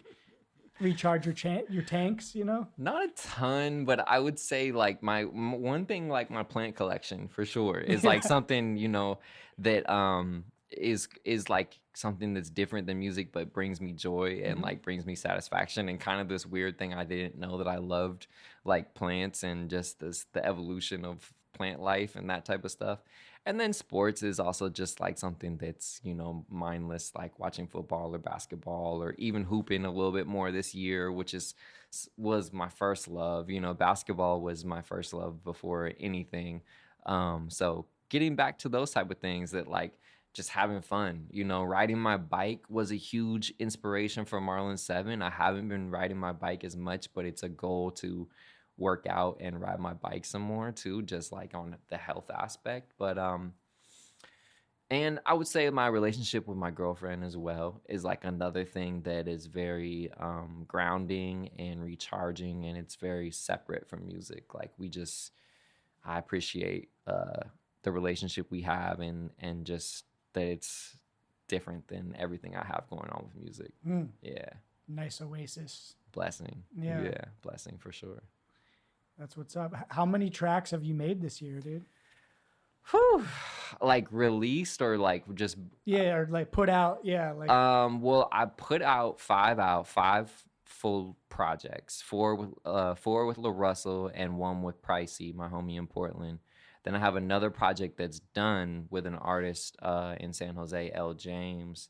recharge your tanks, you know? Not a ton, but I would say like one thing, like my plant collection for sure is like something, you know, that is like something that's different than music but brings me joy and like brings me satisfaction, and kind of this weird thing I didn't know that I loved, like plants and just the evolution of plant life and that type of stuff. And then sports is also just like something that's, you know, mindless, like watching football or basketball or even hooping a little bit more this year, which was my first love. You know, basketball was my first love before anything. So getting back to those type of things, that like just having fun, you know, riding my bike was a huge inspiration for Marlon 7. I haven't been riding my bike as much, but it's a goal to work out and ride my bike some more too, just like on the health aspect. But and I would say my relationship with my girlfriend as well is like another thing that is very grounding and recharging, and it's very separate from music. Like I appreciate the relationship we have, and just that it's different than everything I have going on with music. Yeah. Nice oasis. Blessing. Yeah, blessing for sure. That's what's up. How many tracks have you made this year, dude? Whew. Like released or like just or like put out? Yeah, like well, I put out five full projects, four with LaRussell and one with Pricey, my homie in Portland. Then I have another project that's done with an artist in San Jose, L. James,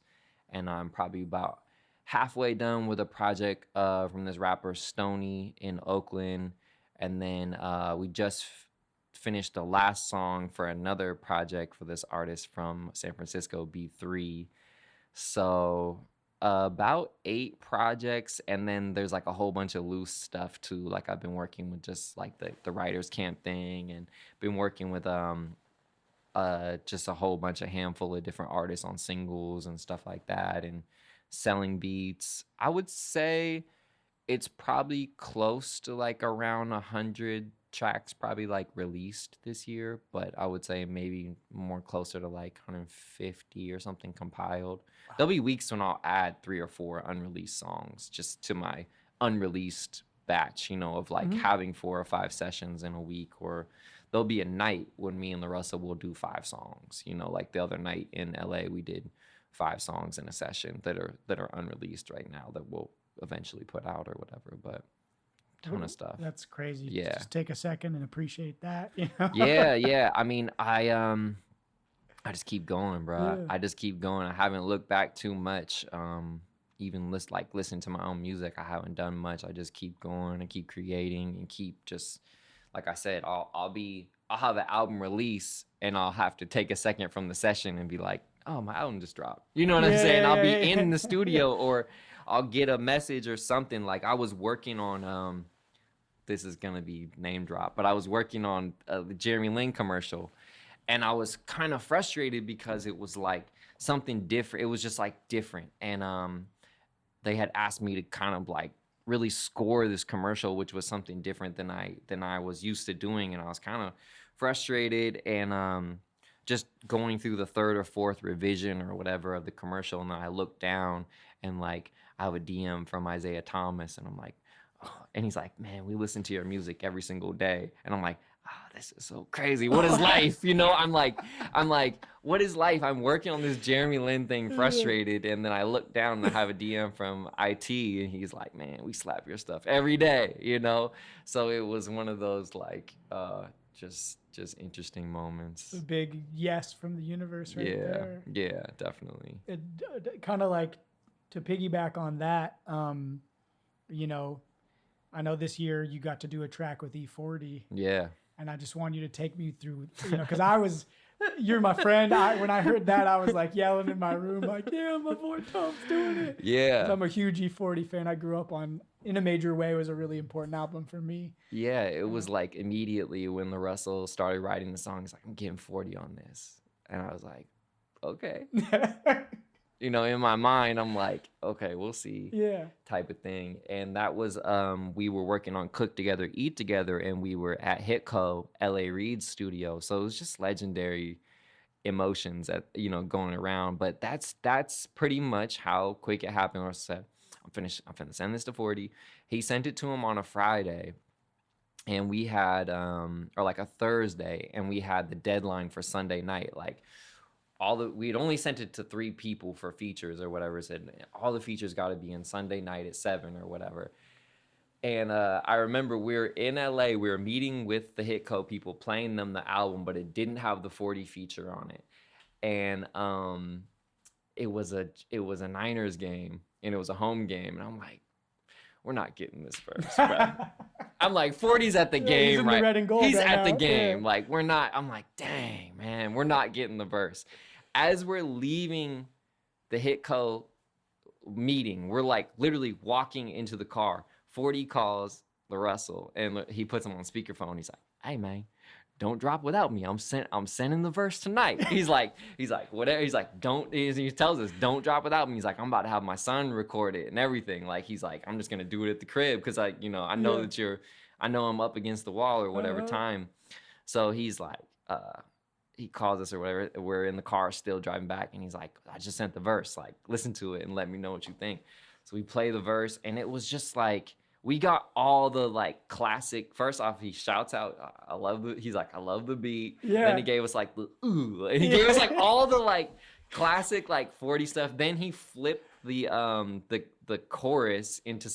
and I'm probably about halfway done with a project from this rapper Stoney in Oakland. And then we just finished the last song for another project for this artist from San Francisco, B3. So about 8 projects, and then there's like a whole bunch of loose stuff too. Like I've been working with just like the writers camp thing, and been working with just a whole bunch of handful of different artists on singles and stuff like that, and selling beats. I would say it's probably close to like around 100 tracks probably like released this year, but I would say maybe more closer to like 150 or something compiled. Wow. There'll be weeks when I'll add 3 or 4 unreleased songs just to my unreleased batch, you know, of like having 4 or 5 sessions in a week. Or there'll be a night when me and LaRussell will do 5 songs, you know, like the other night in LA we did 5 songs in a session that are unreleased right now that we'll eventually put out or whatever. But ton of stuff. That's crazy. Yeah. Just take a second and appreciate that. You know? Yeah. I mean, I just keep going, bro. Yeah. I just keep going. I haven't looked back too much. Even listen to my own music. I haven't done much. I just keep going and keep creating and keep just, like I said, I'll have an album release and I'll have to take a second from the session and be like, oh, my album just dropped. You know what I'm saying? I'll be in the studio or I'll get a message or something. Like I was working on this is gonna be name drop, but I was working on the Jeremy Lin commercial, and I was kind of frustrated because it was like something different. It was just like different, and they had asked me to kind of like really score this commercial, which was something different than I was used to doing, and I was kind of frustrated and just going through the 3rd or 4th revision or whatever of the commercial, and then I looked down and like I have a DM from Isaiah Thomas, and I'm like, oh, and he's like, man, we listen to your music every single day, and I'm like, this is so crazy. What is life? I'm like, what is life? I'm working on this Jeremy Lin thing, frustrated. And then I look down and I have a DM from IT and he's like, man, we slap your stuff every day, So it was one of those like, just interesting moments. A big yes from the universe right there. Yeah, definitely. It kind of like, to piggyback on that, I know this year you got to do a track with E40. Yeah. And I just want you to take me through, because you're my friend. When I heard that, I was like yelling in my room, like, yeah, my boy Tope's doing it. Yeah. I'm a huge E40 fan. I grew up on In a Major Way was a really important album for me. Yeah, it was like immediately when LaRussell started writing the song, he's like, I'm getting 40 on this. And I was like, okay. In my mind, I'm like, okay, we'll see. Yeah. Type of thing. And that was, we were working on Cook Together, Eat Together, and we were at Hitco, L.A. Reid's studio. So it was just legendary emotions going around. But that's pretty much how quick it happened. I said, I'm finna send this to 40. He sent it to him on a Friday. And we had, or like a Thursday, and we had the deadline for Sunday night. Like, we'd only sent it to 3 people for features or whatever. Said all the features got to be in Sunday night at 7 or whatever. And I remember we were in LA. We were meeting with the Hitco people, playing them the album, but it didn't have the 40 feature on it. And it was a Niners game, and it was a home game. And I'm like, we're not getting this verse, bro. I'm like, 40's at the game, he's in right? The red and gold He's right at now. the game. Yeah. Like, we're not. I'm like, dang, man, we're not getting the verse. As we're leaving the Hitco meeting, we're like literally walking into the car. 40 calls LaRussell, and he puts him on speakerphone. He's like, hey, man, don't drop without me. I'm sending the verse tonight. He's like, whatever. He's like, he tells us, don't drop without me. He's like, I'm about to have my son record it and everything. Like, he's like, I'm just going to do it at the crib. Cause I know that I know I'm up against the wall or whatever time. So he's like, he calls us or whatever. We're in the car still driving back. And he's like, I just sent the verse, like, listen to it and let me know what you think. So we play the verse, and it was just like, we got all the like classic. First off, he shouts out, he's like, I love the beat. Yeah. Then he gave us like the ooh. And he gave us like all the like classic like 40 stuff. Then he flipped the chorus into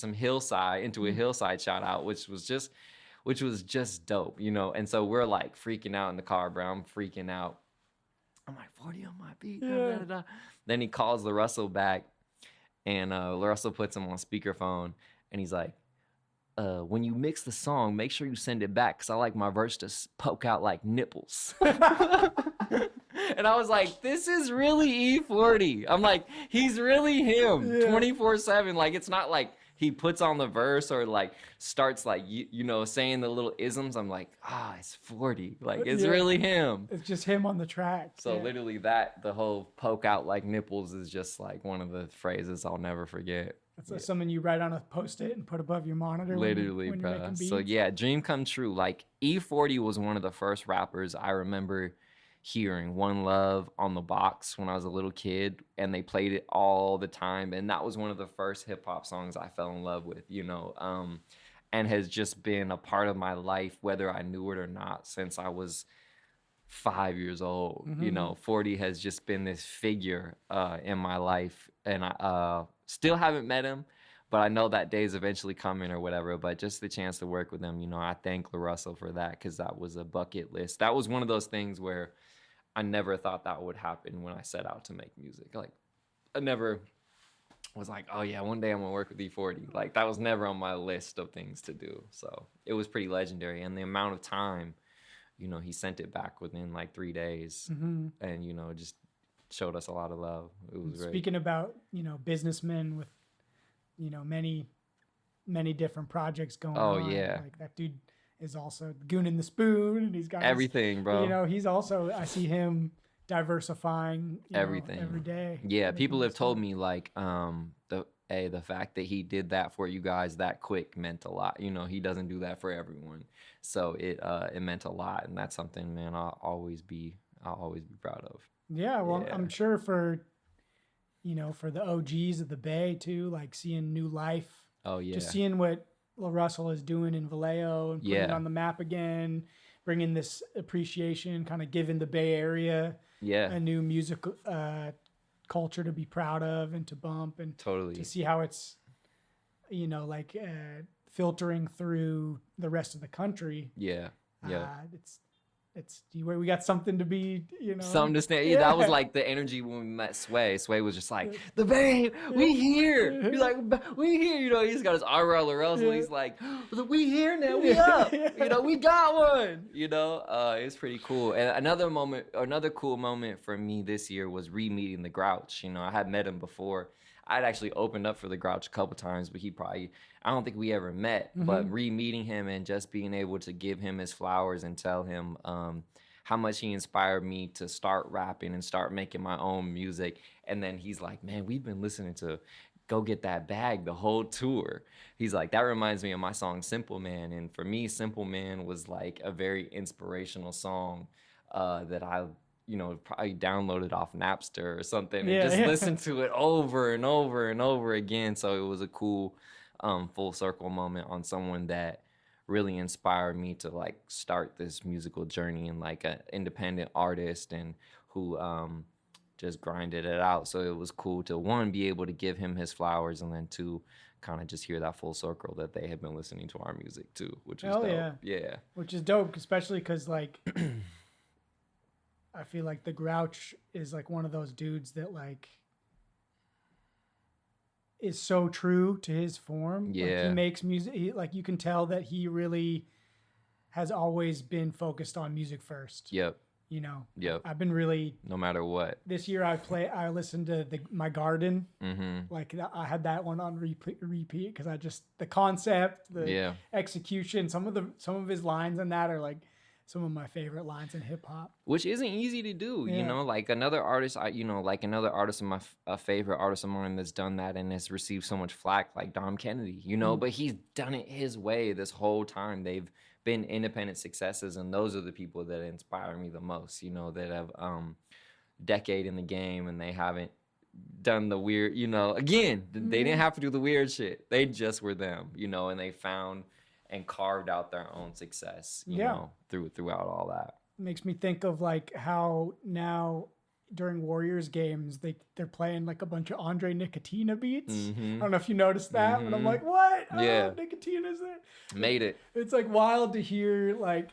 a hillside shout out, which was just dope, And so we're like freaking out in the car, bro. I'm freaking out. I'm like, 40 on my beat. Yeah. Da, da, da. Then he calls LaRussell back, and LaRussell puts him on speakerphone, and he's like, when you mix the song, make sure you send it back, because I like my verse to poke out like nipples. And I was like, this is really E40. I'm like, he's really him 24/7. Like, it's not like he puts on the verse or like starts like, saying the little isms. I'm like, it's 40. Like, it's really him. It's just him on the track. So literally the whole poke out like nipples is just like one of the phrases I'll never forget. That's something you write on a Post-it and put above your monitor. Literally, when you're making beats. So yeah, dream come true. Like, E40 was one of the first rappers I remember hearing. One Love on the box when I was a little kid, and they played it all the time. And that was one of the first hip hop songs I fell in love with, and has just been a part of my life, whether I knew it or not, since I was 5 years old. 40 has just been this figure in my life, and I still haven't met him, but I know that day is eventually coming or whatever. But just the chance to work with him, I thank LaRussell for that, because that was a bucket list. That was one of those things where I never thought that would happen when I set out to make music. Like, I never was like, oh yeah, one day I'm gonna work with E40. Like, that was never on my list of things to do. So it was pretty legendary, and the amount of time, he sent it back within like 3 days, and just showed us a lot of love. It was great. Speaking about businessmen with many different projects going on. Oh yeah, like that dude is also Goon in the Spoon, and he's got everything, bro. He's also, I see him diversifying everything every day. Yeah, people have told me like the fact that he did that for you guys that quick meant a lot. He doesn't do that for everyone, so it meant a lot, and that's something, man, I'll always be proud of. Yeah, well, yeah. I'm sure for the OGs of the Bay too, like seeing New Life. Oh yeah, just seeing what LaRussell is doing in Vallejo and putting it on the map again, bringing this appreciation, kind of giving the Bay Area a new music culture to be proud of and to bump, and to see how it's, you know, like filtering through the rest of the country. We got something to be, you know, something to stand. That was like the energy when we met Sway. Sway was just like, the Bay, we here. He's like, we here. You know, he's got his arm around LaRussell. He's like, we here now. We up. You know, we got one. You know, it's pretty cool. And another cool moment for me this year was re-meeting the Grouch. You know, I had met him before. I'd actually opened up for the Grouch a couple times, but I don't think we ever met. But re-meeting him and just being able to give him his flowers and tell him how much he inspired me to start rapping and start making my own music. And then he's like, man, we've been listening to Go Get That Bag the whole tour. He's like, that reminds me of my song Simple Man. And for me, Simple Man was like a very inspirational song that I probably downloaded off Napster or something and just listened to it over and over and over again. So it was a cool full circle moment on someone that really inspired me to like start this musical journey and like an independent artist and who just grinded it out. So it was cool to, one, be able to give him his flowers, and then two, kind of just hear that full circle that they had been listening to our music too, which was dope. Yeah. Which is dope, especially because like I feel like the Grouch is like one of those dudes that like is so true to his form. Yeah. Like he makes music, like you can tell that he really has always been focused on music first. Yep. You know. Yep. I've been really, no matter what. This year I listened to My Garden. Like I had that one on repeat because I just, the concept, the execution, some of his lines in that are like some of my favorite lines in hip hop, which isn't easy to do. You know, like another artist, a favorite artist of mine that's done that and has received so much flack, like Dom Kennedy, you know, but he's done it his way this whole time. They've been independent successes, and those are the people that inspire me the most, you know, that have decade in the game and they haven't done the weird, you know, again, they didn't have to do the weird shit. They just were them, you know, and they found and carved out their own success, you know, throughout all that. It makes me think of like how now during Warriors games, they're playing like a bunch of Andre Nicotina beats. I don't know if you noticed that, but I'm like, what? Yeah. Oh, Nicotina's there. Made it. It's like wild to hear like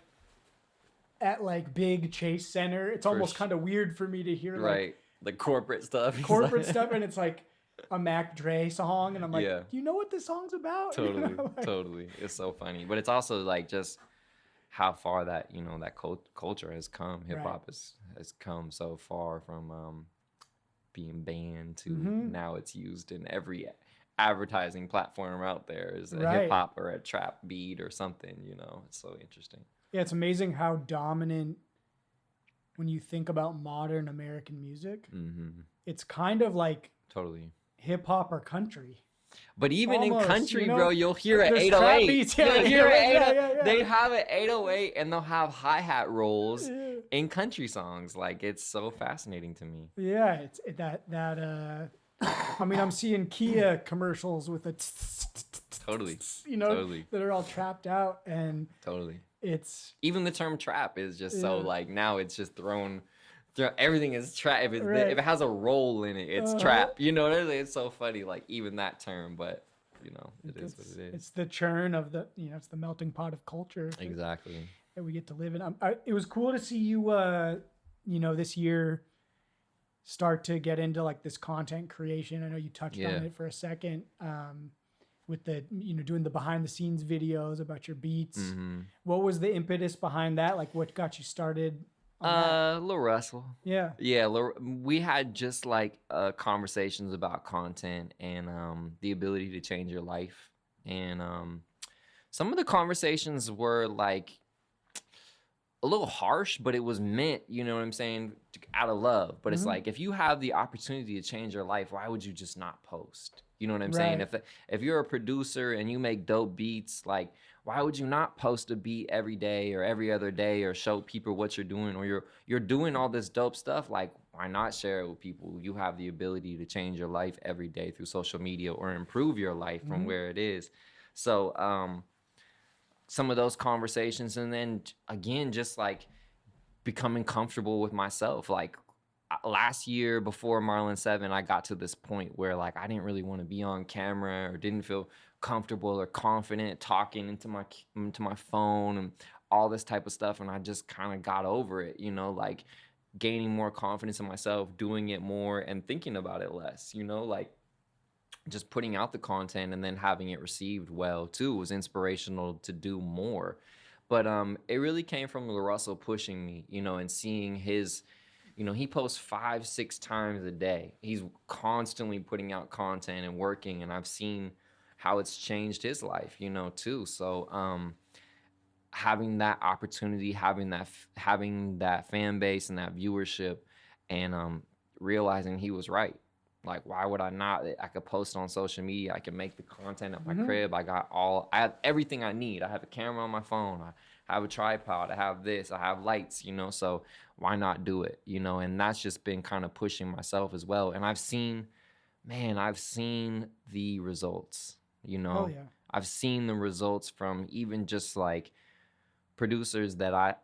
at like big Chase Center. It's almost kind of weird for me to hear like the corporate stuff. And it's like a Mac Dre song, and I'm like, do you know what this song's about? Totally, you know, like, totally. It's so funny, but it's also like just how far that, you know, that culture has come. Hip hop has come so far from being banned to now it's used in every advertising platform out there as a hip hop or a trap beat or something. You know, it's so interesting. Yeah, it's amazing how dominant when you think about modern American music. It's kind of like totally hip hop or country. But even almost, in country, you know, bro, you'll hear an 808. You'll hear an They have an 808 and they'll have hi-hat rolls in country songs. Like, it's so fascinating to me. Yeah, it's that I mean, I'm seeing Kia commercials with a totally, you know, that are all trapped out, and it's even the term trap is just so like now it's just thrown. Everything is trap. If it has a roll in it, it's trap. You know, it's so funny. Like even that term, but you know, it is what it is. It's the churn of the, you know, it's the melting pot of culture. Exactly. That we get to live in. It was cool to see you, you know, this year start to get into like this content creation. I know you touched on it for a second, with the, you know, doing the behind the scenes videos about your beats. What was the impetus behind that? Like, what got you started? LaRussell. Yeah. We had just like conversations about content and the ability to change your life, and some of the conversations were like a little harsh, but it was meant, you know what I'm saying, out of love. But it's like, if you have the opportunity to change your life, why would you just not post? You know what I'm saying? If you're a producer and you make dope beats, like, why would you not post a beat every day or every other day or show people what you're doing, or you're doing all this dope stuff? Like, why not share it with people? You have the ability to change your life every day through social media or improve your life from where it is. So some of those conversations, and then again, just like becoming comfortable with myself. Like last year before Marlin 7, I got to this point where like I didn't really want to be on camera or didn't feel comfortable or confident talking into my phone and all this type of stuff, and I just kind of got over it, you know, like gaining more confidence in myself, doing it more and thinking about it less, you know, like just putting out the content and then having it received well too was inspirational to do more. But it really came from LaRussell pushing me, you know, and seeing his, you know, he posts 5-6 times a day. He's constantly putting out content and working, and I've seen how it's changed his life, you know, too. So having that opportunity, having that fan base and that viewership, and realizing he was right. Like, why would I not? I could post on social media. I can make the content at my crib. I have everything I need. I have a camera on my phone. I have a tripod. I have this. I have lights, you know, so why not do it, you know? And that's just been kind of pushing myself as well. And I've seen the results, you know? Oh, yeah. I've seen the results from even just like producers that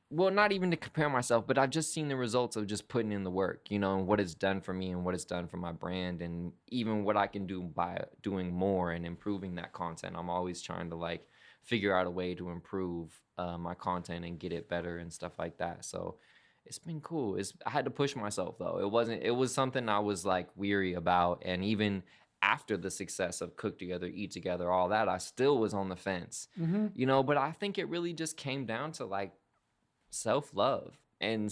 well, not even to compare myself, but I've just seen the results of just putting in the work, you know, and what it's done for me and what it's done for my brand, and even what I can do by doing more and improving that content. I'm always trying to like figure out a way to improve my content and get it better and stuff like that. So it's been cool. I had to push myself though. It was something I was like weary about, and even after the success of Cook Together, Eat Together, all that, I still was on the fence, you know, but I think it really just came down to like self-love and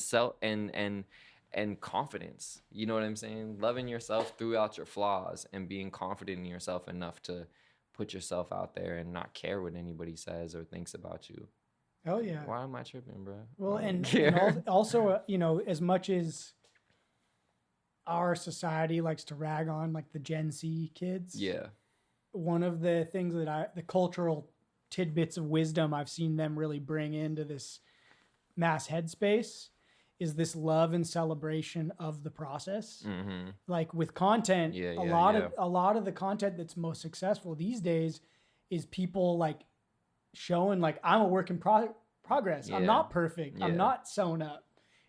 confidence. You know what I'm saying? Loving yourself throughout your flaws and being confident in yourself enough to put yourself out there and not care what anybody says or thinks about you. Oh yeah. Why am I tripping, bro? Well, and also, you know, as much as our society likes to rag on like the Gen Z kids. Yeah. One of the things that the cultural tidbits of wisdom I've seen them really bring into this mass headspace is this love and celebration of the process. Like with content, a lot of the content that's most successful these days is people like showing like, I'm a work in progress. I'm not perfect. I'm not sewn up.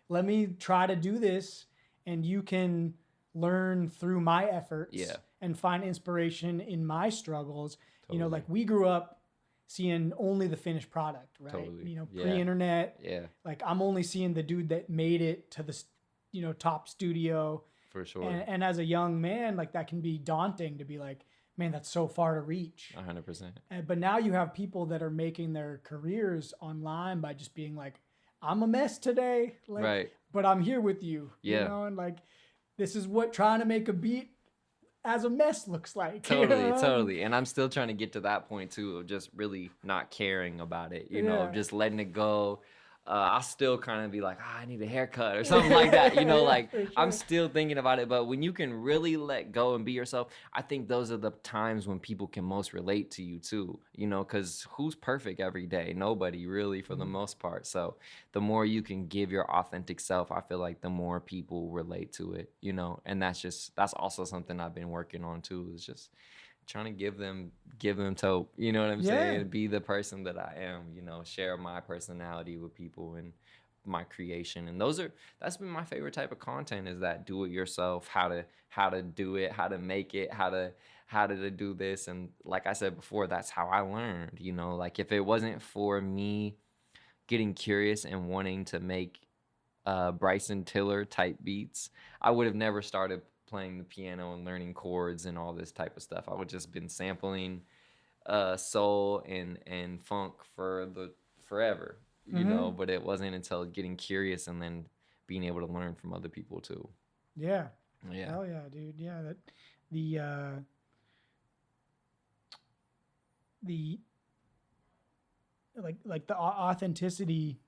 Let me try to do this, and you can learn through my efforts and find inspiration in my struggles. Totally. You know, like we grew up seeing only the finished product, right? Totally. You know, pre-internet. Yeah. Like I'm only seeing the dude that made it to the, you know, top studio. For sure. And as a young man, like that can be daunting to be like, man, that's so far to reach. 100%. But now you have people that are making their careers online by just being like, I'm a mess today. Like, right. But I'm here with you. Yeah. You know, and like, this is what trying to make a beat as a mess looks like. Totally, you know? Totally. And I'm still trying to get to that point too, of just really not caring about it, you know, just letting it go. I'll still kind of be like, I need a haircut or something like that, you know, like sure. I'm still thinking about it. But when you can really let go and be yourself, I think those are the times when people can most relate to you too, you know, because who's perfect every day? Nobody really, for the most part. So the more you can give your authentic self, I feel like the more people relate to it, you know, and that's also something I've been working on too, is just trying to give them Tope, you know what I'm saying? Be the person that I am, you know, share my personality with people and my creation. And that's been my favorite type of content, is that do it yourself, how to do it, how to make it, how to do this. And like I said before, that's how I learned, you know, like if it wasn't for me getting curious and wanting to make Bryson Tiller type beats, I would have never started playing the piano and learning chords and all this type of stuff. I would just been sampling soul and funk for forever, you know, but it wasn't until getting curious and then being able to learn from other people too. Yeah. Yeah. Hell yeah, dude. Yeah. That the like the authenticity,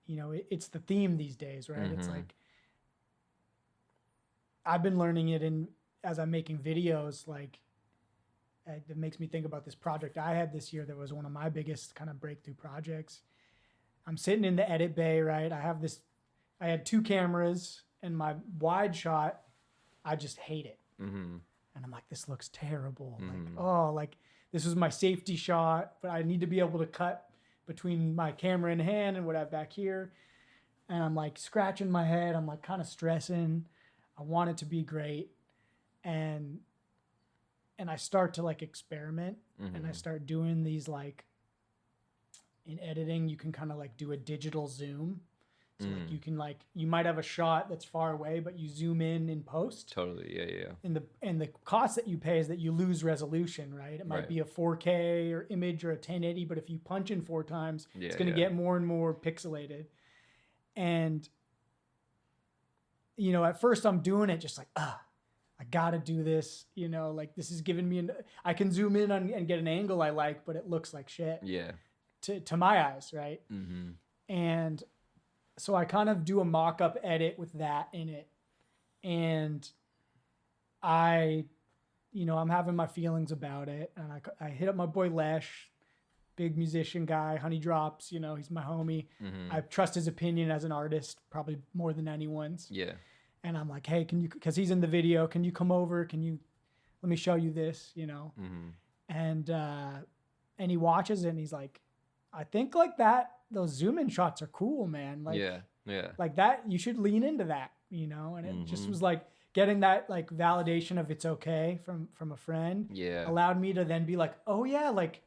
you know, it's the theme these days, right? It's like, I've been learning it as I'm making videos, like it makes me think about this project I had this year that was one of my biggest kind of breakthrough projects. I'm sitting in the edit bay, right? I had 2 cameras, and my wide shot, I just hate it. And I'm like, this looks terrible. Like, this was my safety shot, but I need to be able to cut between my camera in hand and what I have back here. And I'm like scratching my head. I'm like kind of stressing. I want it to be great. And I start to like experiment and I start doing these like, in editing, you can kind of like do a digital zoom. So like you can like, you might have a shot that's far away, but you zoom in post. Totally. Yeah. And the cost that you pay is that you lose resolution, right? It might be a 4K or image or a 1080, but if you punch in 4 times, it's going to get more and more pixelated. And, you know, at first I'm doing it just like, I got to do this, you know, like this is giving me I can zoom in and get an angle I like, but it looks like shit. Yeah. To my eyes, right? And so I kind of do a mock-up edit with that in it. And I'm having my feelings about it. And I hit up my boy Lesh, big musician guy, Honey Drops, you know, he's my homie. I trust his opinion as an artist, probably more than anyone's. Yeah. And I'm like, hey, because he's in the video, can you come over? Let me show you this, you know? And he watches it and he's like, I think like those zoom in shots are cool, man. Like, yeah. Like that, you should lean into that, you know? And it just was like getting that like validation of it's okay from a friend. Yeah. Allowed me to then be like, oh yeah, like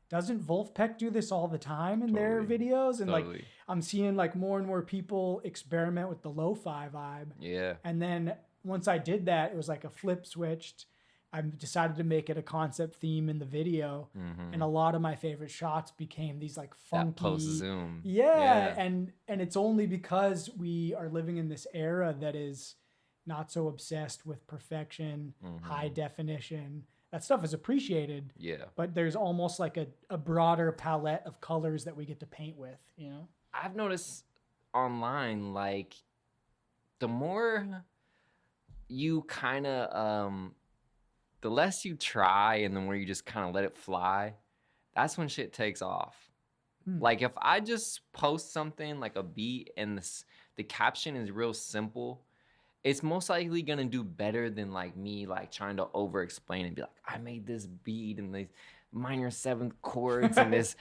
doesn't Wolfpack do this all the time in their videos? And like, I'm seeing like more and more people experiment with the lo-fi vibe. Yeah. And then once I did that, it was like a flip switched. I decided to make it a concept theme in the video, and a lot of my favorite shots became these like funky that post zoom. Yeah, and it's only because we are living in this era that is not so obsessed with perfection, high definition. That stuff is appreciated. Yeah, but there's almost like a broader palette of colors that we get to paint with. You know, I've noticed online like the more you kind of the less you try and the more you just kind of let it fly, that's when shit takes off. Like if I just post something like a beat and the caption is real simple, it's most likely gonna do better than like me like trying to over explain and be like, I made this beat and these minor 7th chords and this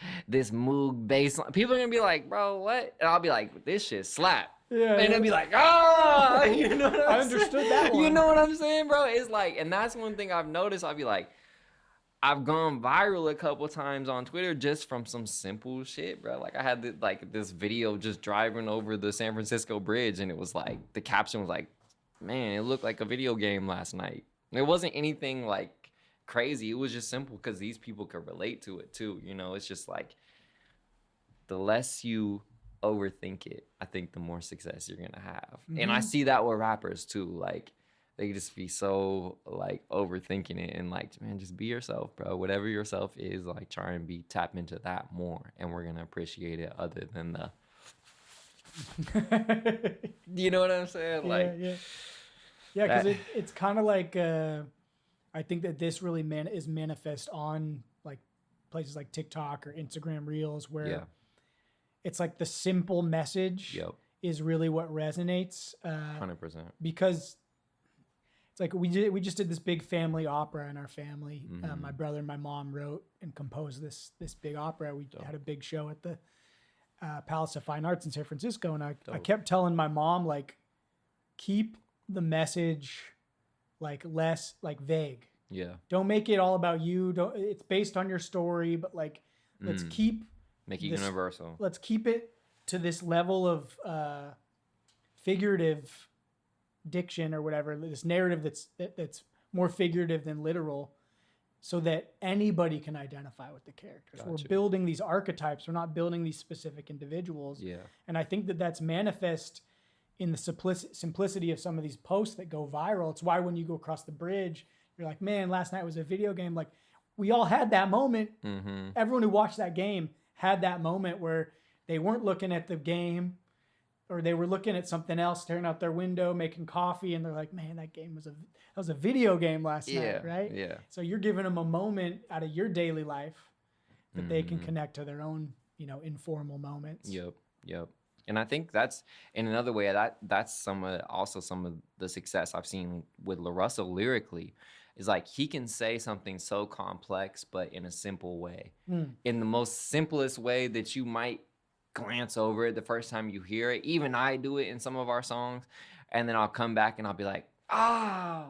Moog bass line. People are gonna be like, bro, what? And I'll be like, this shit slap. Yeah, and it'd be like, you know what I understood that one. You know what I'm saying, bro? It's like, and that's one thing I've noticed. I'll be like, I've gone viral a couple times on Twitter just from some simple shit, bro. Like I had this video just driving over the San Francisco bridge, and it was like the caption was like, man, it looked like a video game last night. It wasn't anything like crazy. It was just simple because these people could relate to it too. You know, it's just like the less you overthink it, I think the more success you're gonna have. And I see that with rappers too. Like they just be so like overthinking it, and like, man, just be yourself, bro. Whatever yourself is, like try and tap into that more, and we're gonna appreciate it other than the you know what I'm saying? Yeah, because it's kind of like I think that this really is manifest on like places like TikTok or Instagram Reels where it's like the simple message is really what resonates. 100%. Because it's like we just did this big family opera in our family. My brother and my mom wrote and composed this big opera. We had a big show at the Palace of Fine Arts in San Francisco, and I kept telling my mom like, keep the message like less like vague. Yeah. Don't make it all about you. It's based on your story, but like let's make it universal. Let's keep it to this level of figurative diction or whatever, this narrative that's more figurative than literal, so that anybody can identify with the characters. Gotcha. We're building these archetypes. We're not building these specific individuals. Yeah. And I think that that's manifest in the simplicity of some of these posts that go viral. It's why when you go across the bridge, you're like, man, last night was a video game. Like we all had that moment. Everyone who watched that game had that moment where they weren't looking at the game, or they were looking at something else, staring out their window, making coffee, and they're like, man, that was a video game last night, right? Yeah. So you're giving them a moment out of your daily life that they can connect to their own, informal moments. Yep. And I think that's in another way that's some of the success I've seen with LaRussell lyrically. is like he can say something so complex, but in a simple way, in the most simplest way that you might glance over it the first time you hear it. Even I do it in some of our songs, and then I'll come back and I'll be like, that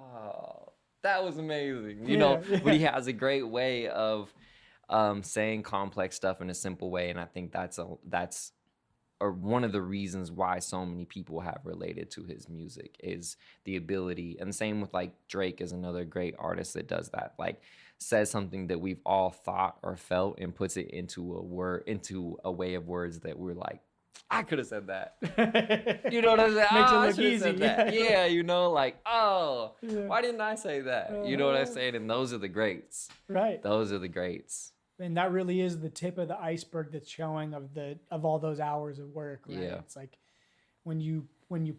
was amazing, you know. But he has a great way of saying complex stuff in a simple way, and I think that's one of the reasons why so many people have related to his music is the ability. And same with like Drake is another great artist that does that, like says something that we've all thought or felt and puts it into a way of words that we're like, I could have said that. You know what I'm saying? Makes it look I should have said that. easy. Yeah, you know, like, why didn't I say that? You know what I'm saying? And those are the greats. Right. Those are the greats. And that really is the tip of the iceberg that's showing of all those hours of work, right? Yeah. It's like when you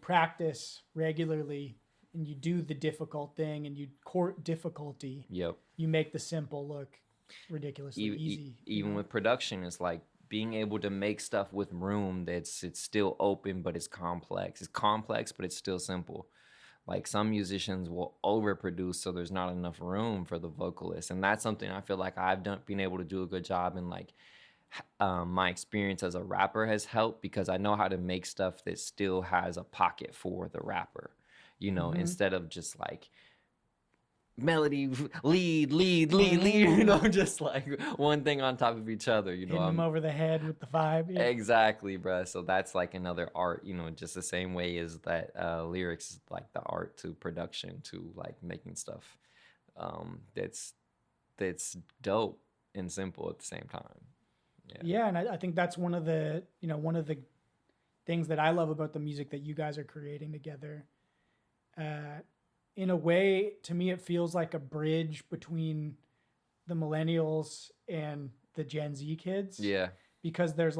practice regularly and you do the difficult thing and you court difficulty, yep, you make the simple look ridiculously easy. Even with production, it's like being able to make stuff with room it's still open, but it's complex. It's complex, but it's still simple. Like some musicians will overproduce, so there's not enough room for the vocalist, and that's something I feel like I've been able to do a good job in. Like my experience as a rapper has helped because I know how to make stuff that still has a pocket for the rapper, you know, instead of just like melody, lead, you know, just like one thing on top of each other, you know. Hitting them over the head with the vibe. Yeah. Exactly, bruh. So that's like another art, you know, just the same way as that lyrics is like the art to production to like making stuff that's dope and simple at the same time. Yeah, and I think that's one of the things that I love about the music that you guys are creating together. In a way, to me, it feels like a bridge between the millennials and the Gen Z kids. Yeah. Because there's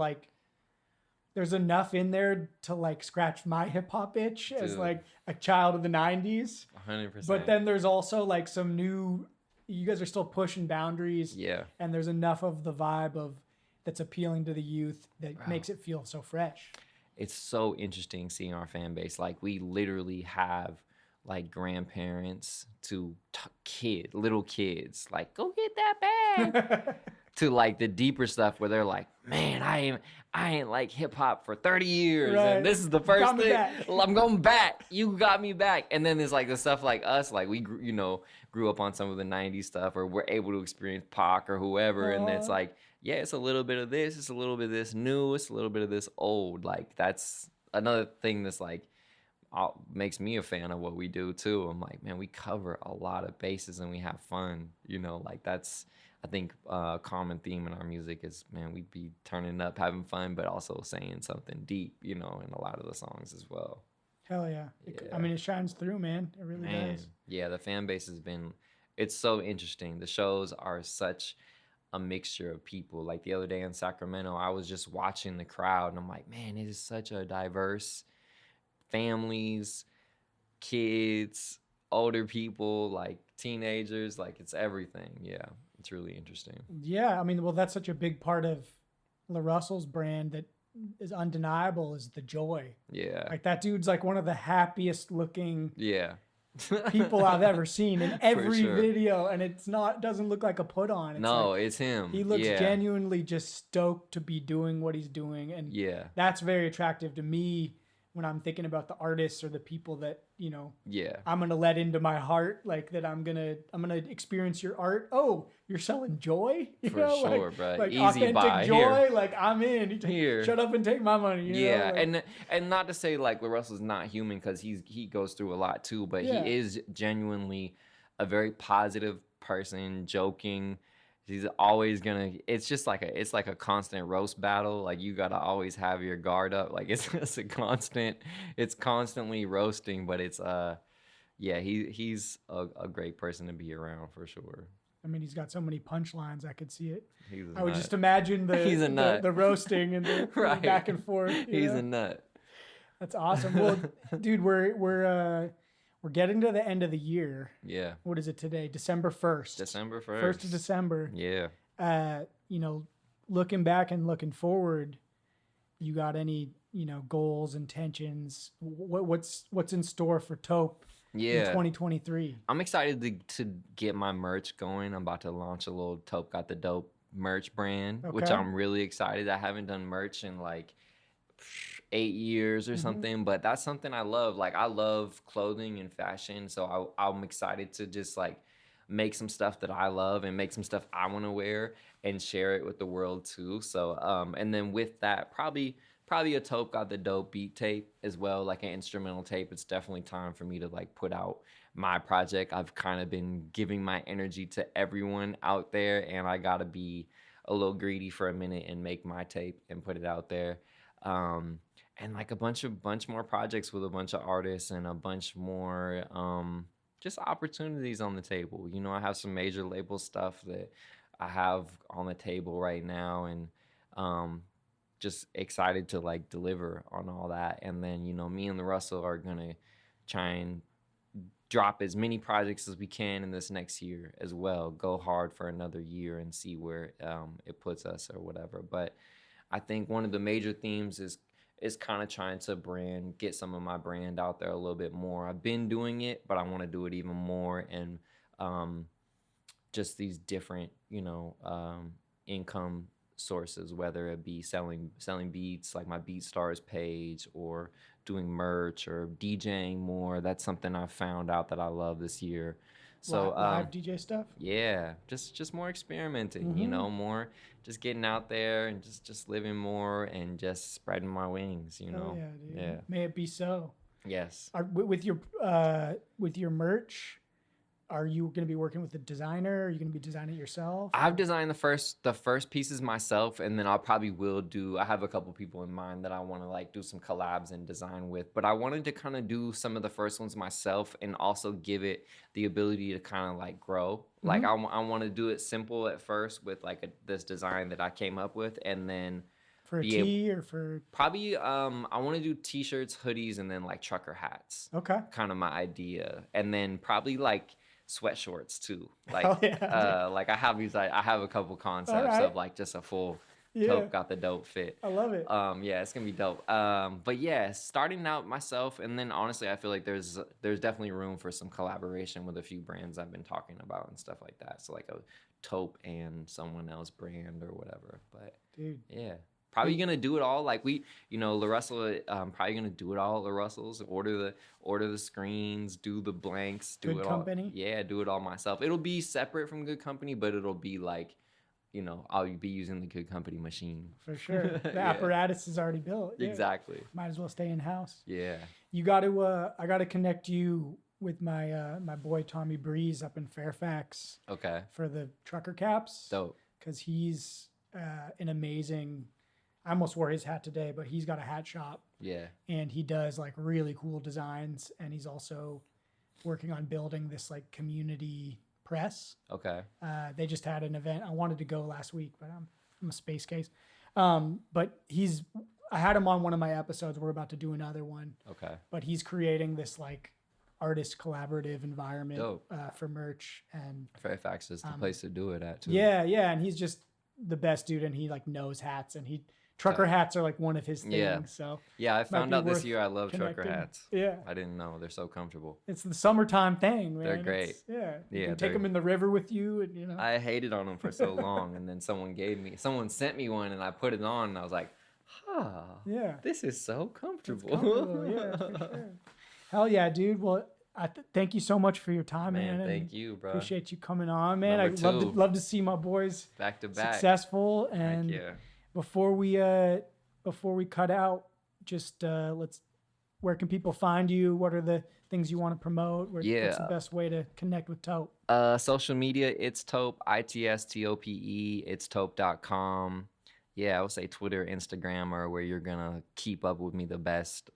enough in there to like scratch my hip hop itch as like a child of the 90s. 100%. But then there's also like some new, you guys are still pushing boundaries. Yeah. And there's enough of the vibe that's appealing to the youth that makes it feel so fresh. It's so interesting seeing our fan base. Like we literally have like grandparents to little kids, like go get that bag, to like the deeper stuff where they're like, man, I ain't like hip hop for 30 years, right. And this is the first thing. I'm going back. You got me back. And then there's like the stuff like us, like we grew up on some of the 90s stuff, or we're able to experience Pac or whoever, and it's like, yeah, it's a little bit of this, it's a little bit of this new, it's a little bit of this old. Like that's another thing that's like makes me a fan of what we do too. I'm like, man, we cover a lot of bases and we have fun, you know. Like that's, I think, a common theme in our music is, man, we be turning up, having fun, but also saying something deep, you know, in a lot of the songs as well. Hell yeah. I mean, it shines through, man. It really does. Yeah, the fan base has been, it's so interesting. The shows are such a mixture of people. Like the other day in Sacramento, I was just watching the crowd and I'm like, man, it is such a diverse families, kids, older people, like teenagers, like it's everything. Yeah, it's really interesting. Yeah, I mean, well, that's such a big part of LaRussell's brand that is undeniable, is the joy. Yeah. Like that dude's like one of the happiest looking people I've ever seen in every video, and doesn't look like a put on. It's him. He looks genuinely just stoked to be doing what he's doing, and that's very attractive to me when I'm thinking about the artists or the people that, you know, I'm going to let into my heart, like that I'm going to experience your art. Oh, you're selling joy? You For know? sure, bro. Like easy authentic buy. joy, Here. like I'm in. Here. Shut up and take my money. You know? Like, and not to say like LaRussell's not human, because he goes through a lot too, but he is genuinely a very positive person, joking. He's always gonna. It's just like a constant roast battle. Like you gotta always have your guard up. Like it's a constant. It's constantly roasting, but it's he's a great person to be around for sure. I mean, he's got so many punchlines. I could see it. I would just imagine the roasting and the right. back and forth. He's a nut. That's awesome. Well, dude, we're getting to the end of the year. Yeah. What is it today? December 1st. December 1st. 1st of December. Yeah. You know, looking back and looking forward, you got any, you know, goals, intentions? What's in store for Tope in 2023. I'm excited to get my merch going. I'm about to launch a little Tope Got the Dope merch brand, which I'm really excited. I haven't done merch in like 8 years or something, but that's something I love. Like, I love clothing and fashion, so I'm excited to just like make some stuff that I love and make some stuff I want to wear and share it with the world too. So and then with that, probably a Tope Got the Dope beat tape as well, like an instrumental tape. It's definitely time for me to like put out my project. I've kind of been giving my energy to everyone out there, and I gotta be a little greedy for a minute and make my tape and put it out there. And like a bunch more projects with a bunch of artists and a bunch more just opportunities on the table. You know, I have some major label stuff that I have on the table right now, and just excited to like deliver on all that. And then, you know, me and LaRussell are gonna try and drop as many projects as we can in this next year as well. Go hard for another year and see where it puts us or whatever. But I think one of the major themes is kind of trying to get some of my brand out there a little bit more. I've been doing it, but I want to do it even more, and just these different, you know, income sources, whether it be selling beats like my BeatStars page, or doing merch, or DJing more. That's something I found out that I love this year. So live DJ stuff. Yeah, just more experimenting, you know, more just getting out there and just living more and just spreading my wings, you know. Yeah, dude. Yeah. May it be so. Yes. With your merch, are you going to be working with a designer? Are you going to be designing it yourself? I've designed the first pieces myself, and then I have a couple people in mind that I want to like do some collabs and design with, but I wanted to kind of do some of the first ones myself and also give it the ability to kind of like grow. Like I want to do it simple at first with like this design that I came up with, and then for a tee or for probably I want to do t-shirts, hoodies, and then like trucker hats. Okay. Kind of my idea. And then probably like sweat shorts too. Like like I have a couple concepts of like just a full Tope Got the Dope fit. I love it. Yeah, it's gonna be dope. But yeah, starting out myself, and then honestly I feel like there's definitely room for some collaboration with a few brands I've been talking about and stuff like that. So like a Tope and someone else brand or whatever. But dude, yeah. Probably gonna do it all, like LaRussell. Probably gonna do it all at LaRussell's. Order the screens, do the blanks, do Good it Company. all. Yeah, do it all myself. It'll be separate from Good Company, but it'll be like, you know, I'll be using the Good Company machine for sure. The apparatus is already built. Yeah. Exactly. Might as well stay in house. Yeah. You got to. I got to connect you with my my boy Tommy Breeze up in Fairfax. Okay. For the trucker caps. Dope. Because he's an amazing. I almost wore his hat today, but he's got a hat shop. Yeah. And he does like really cool designs, and he's also working on building this like community press. Okay. They just had an event. I wanted to go last week, but I'm a space case. But I had him on one of my episodes. We're about to do another one. Okay. But he's creating this like artist collaborative environment for merch, and Fairfax is the place to do it at too. Yeah, and he's just the best dude, and he like knows hats, and trucker hats are like one of his things. Yeah. So I found out this year I love trucker hats. Yeah. I didn't know. They're so comfortable. It's the summertime thing, man. They're great. You can take them in the river with you, and you know. I hated on them for so long, and then someone sent me one, and I put it on, and I was like, this is so comfortable. Yeah, for sure. Hell yeah, dude. Well, thank you so much for your time, man. Thank you, bro. Appreciate you coming on, man. I'd love to see my boys back to back successful. And before we cut out, just where can people find you? What are the things you want to promote? What's the best way to connect with Tope? Social media, it's Tope, ITSTOPE. It's Tope.com. Yeah, I would say Twitter, Instagram are where you're gonna keep up with me the best,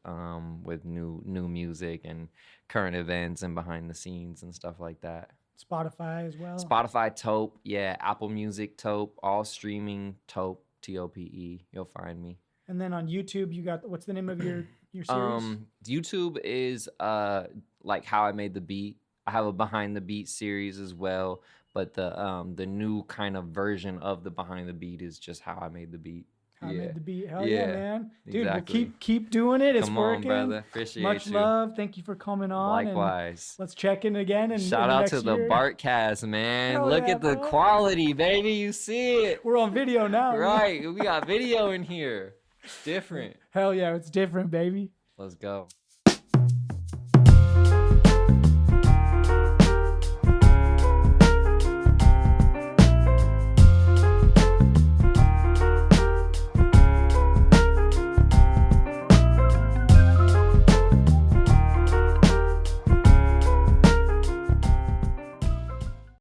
with new music and current events and behind the scenes and stuff like that. Spotify as well. Spotify, Tope. Yeah, Apple Music, Tope. All streaming, Tope, TOPE. You'll find me. And then on YouTube, you got what's the name of your series? YouTube is like How I Made the Beat. I have a Behind the Beat series as well, but the new kind of version of the Behind the Beat is just How I Made the Beat. I made the beat. Hell yeah, man. Dude, exactly. We'll keep doing it. It's Come on, working. brother. Appreciate Much you. love. Thank you for coming on. Likewise. Let's check in again. And shout out to the Bartcast, man. Hell Look yeah, at the quality, baby. You see it. We're on video now. Right. We got video in here. It's different. Hell yeah, it's different, baby. Let's go.